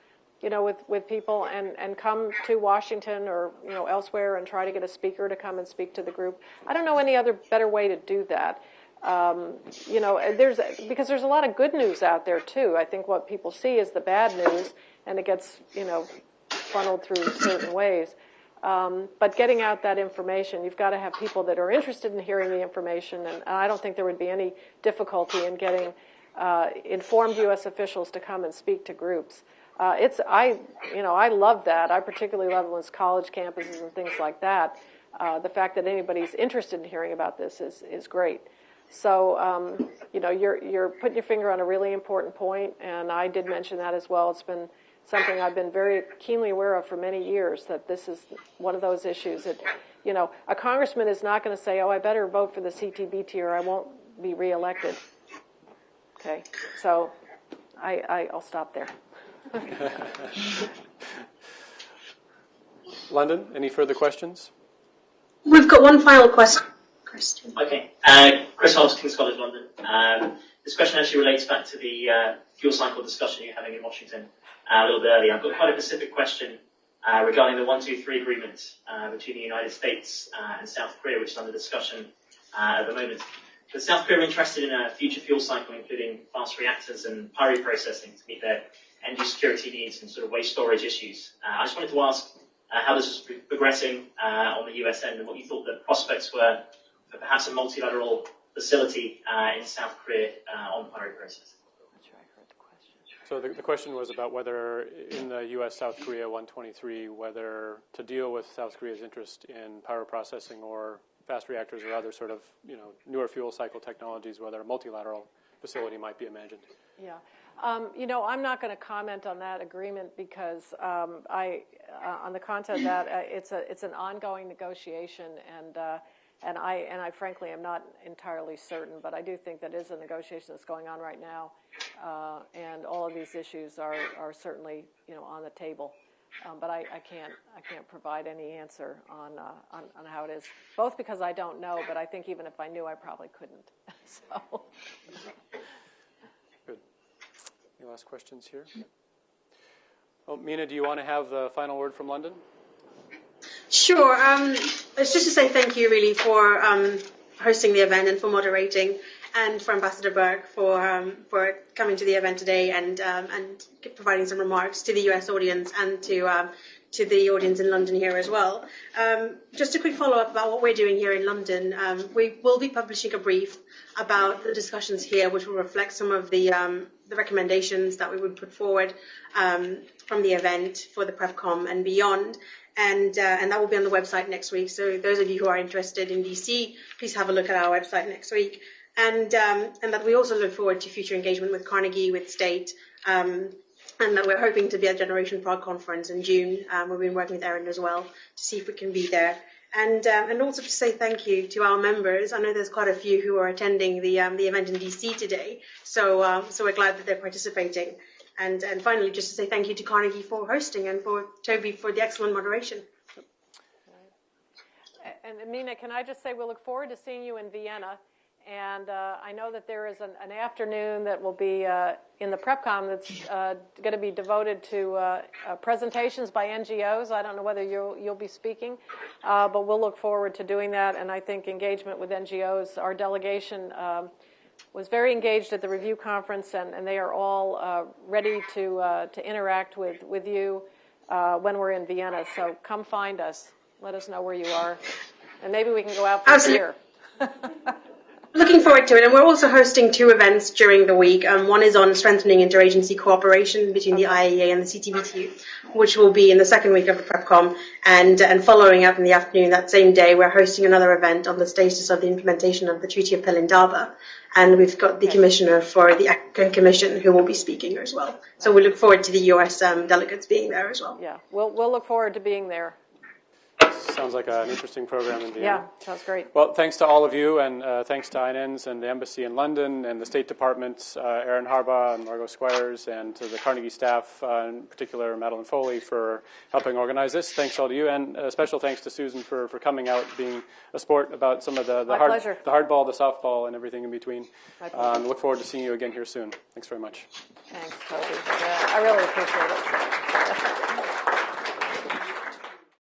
[SPEAKER 3] with people and come to Washington or elsewhere and try to get a speaker to come and speak to the group. I don't know any other better way to do that. Because there's a lot of good news out there too. I think what people see is the bad news, and it gets funneled through certain ways. But getting out that information, you've got to have people that are interested in hearing the information, and I don't think there would be any difficulty in getting informed U.S. officials to come and speak to groups. I love that. I particularly love when it's college campuses and things like that. The fact that anybody's interested in hearing about this is great. So, you're putting your finger on a really important point, and I did mention that as well. It's been something I've been very keenly aware of for many years, that this is one of those issues that, a congressman is not going to say, oh, I better vote for the Ctbt or I won't be reelected. Okay, so I'll stop there.
[SPEAKER 1] London, any further questions?
[SPEAKER 2] We've got one final question.
[SPEAKER 4] Okay. Chris Hobbs, King's College London. This question actually relates back to the fuel cycle discussion you're having in Washington a little bit earlier. I've got quite a specific question regarding the 123 agreement between the United States and South Korea, which is under discussion at the moment. But South Korea are interested in a future fuel cycle, including fast reactors and pyro processing to meet their energy security needs and sort of waste storage issues. I just wanted to ask how this is progressing on the US end and what you thought the prospects were for perhaps a multilateral facility in South Korea on pyro processing.
[SPEAKER 1] So the question was about whether in the U.S.-South Korea 123, whether to deal with South Korea's interest in pyro processing or fast reactors or other sort of newer fuel cycle technologies, whether a multilateral facility might be imagined.
[SPEAKER 3] Yeah. I'm not going to comment on that agreement because on the content of that, it's an ongoing negotiation, and I frankly am not entirely certain, but I do think that is a negotiation that's going on right now, and all of these issues are certainly on the table, but I can't provide any answer on how it is, both because I don't know, but I think even if I knew, I probably couldn't. So.
[SPEAKER 1] Good. Any last questions here? Oh, Mina, do you want to have the final word from London?
[SPEAKER 2] Sure. It's just to say thank you, really, for hosting the event and for moderating, and for Ambassador Burk for coming to the event today and providing some remarks to the U.S. audience and to the audience in London here as well. Just a quick follow-up about what we're doing here in London. We will be publishing a brief about the discussions here, which will reflect some of the recommendations that we would put forward from the event for the PrepCom and beyond. And that will be on the website next week. So those of you who are interested in DC, please have a look at our website next week. And that we also look forward to future engagement with Carnegie, with State, and that we're hoping to be at Generation Prague Conference in June. We've been working with Erin as well to see if we can be there. And also to say thank you to our members. I know there's quite a few who are attending the event in DC today. So we're glad that they're participating. And finally, just to say thank you to Carnegie for hosting and for Toby for the excellent moderation.
[SPEAKER 3] And Mina, can I just say we'll look forward to seeing you in Vienna. And I know that there is an afternoon that will be in the PrepCom that's going to be devoted to presentations by NGOs. I don't know whether you'll be speaking, but we'll look forward to doing that. And I think engagement with NGOs, our delegation was very engaged at the review conference, and they are all ready to interact with you when we're in Vienna. So come find us. Let us know where you are, and maybe we can go out for a beer.
[SPEAKER 2] Looking forward to it, and we're also hosting 2 events during the week. One is on strengthening interagency cooperation between the Iaea and the Ctbt, which will be in the second week of the PrepCom, and following up in the afternoon that same day, we're hosting another event on the status of the implementation of the Treaty of Pelindaba, and we've got the Commissioner for the African Commission who will be speaking as well. So we look forward to the US delegates being there as well.
[SPEAKER 3] Yeah, we'll look forward to being there.
[SPEAKER 1] Sounds like an interesting program in Vienna.
[SPEAKER 3] Yeah, sounds great.
[SPEAKER 1] Well, thanks to all of you, and thanks to INNs and the Embassy in London and the State Department, Erin Harbaugh and Margot Squires, and to the Carnegie staff, in particular Madeline Foley, for helping organize this. Thanks all to you, and special thanks to Susan for coming out, being a sport about some of the hardball, the softball, and everything in between. Look forward to seeing you again here soon. Thanks very much.
[SPEAKER 3] Thanks, Toby. Yeah, I really appreciate it.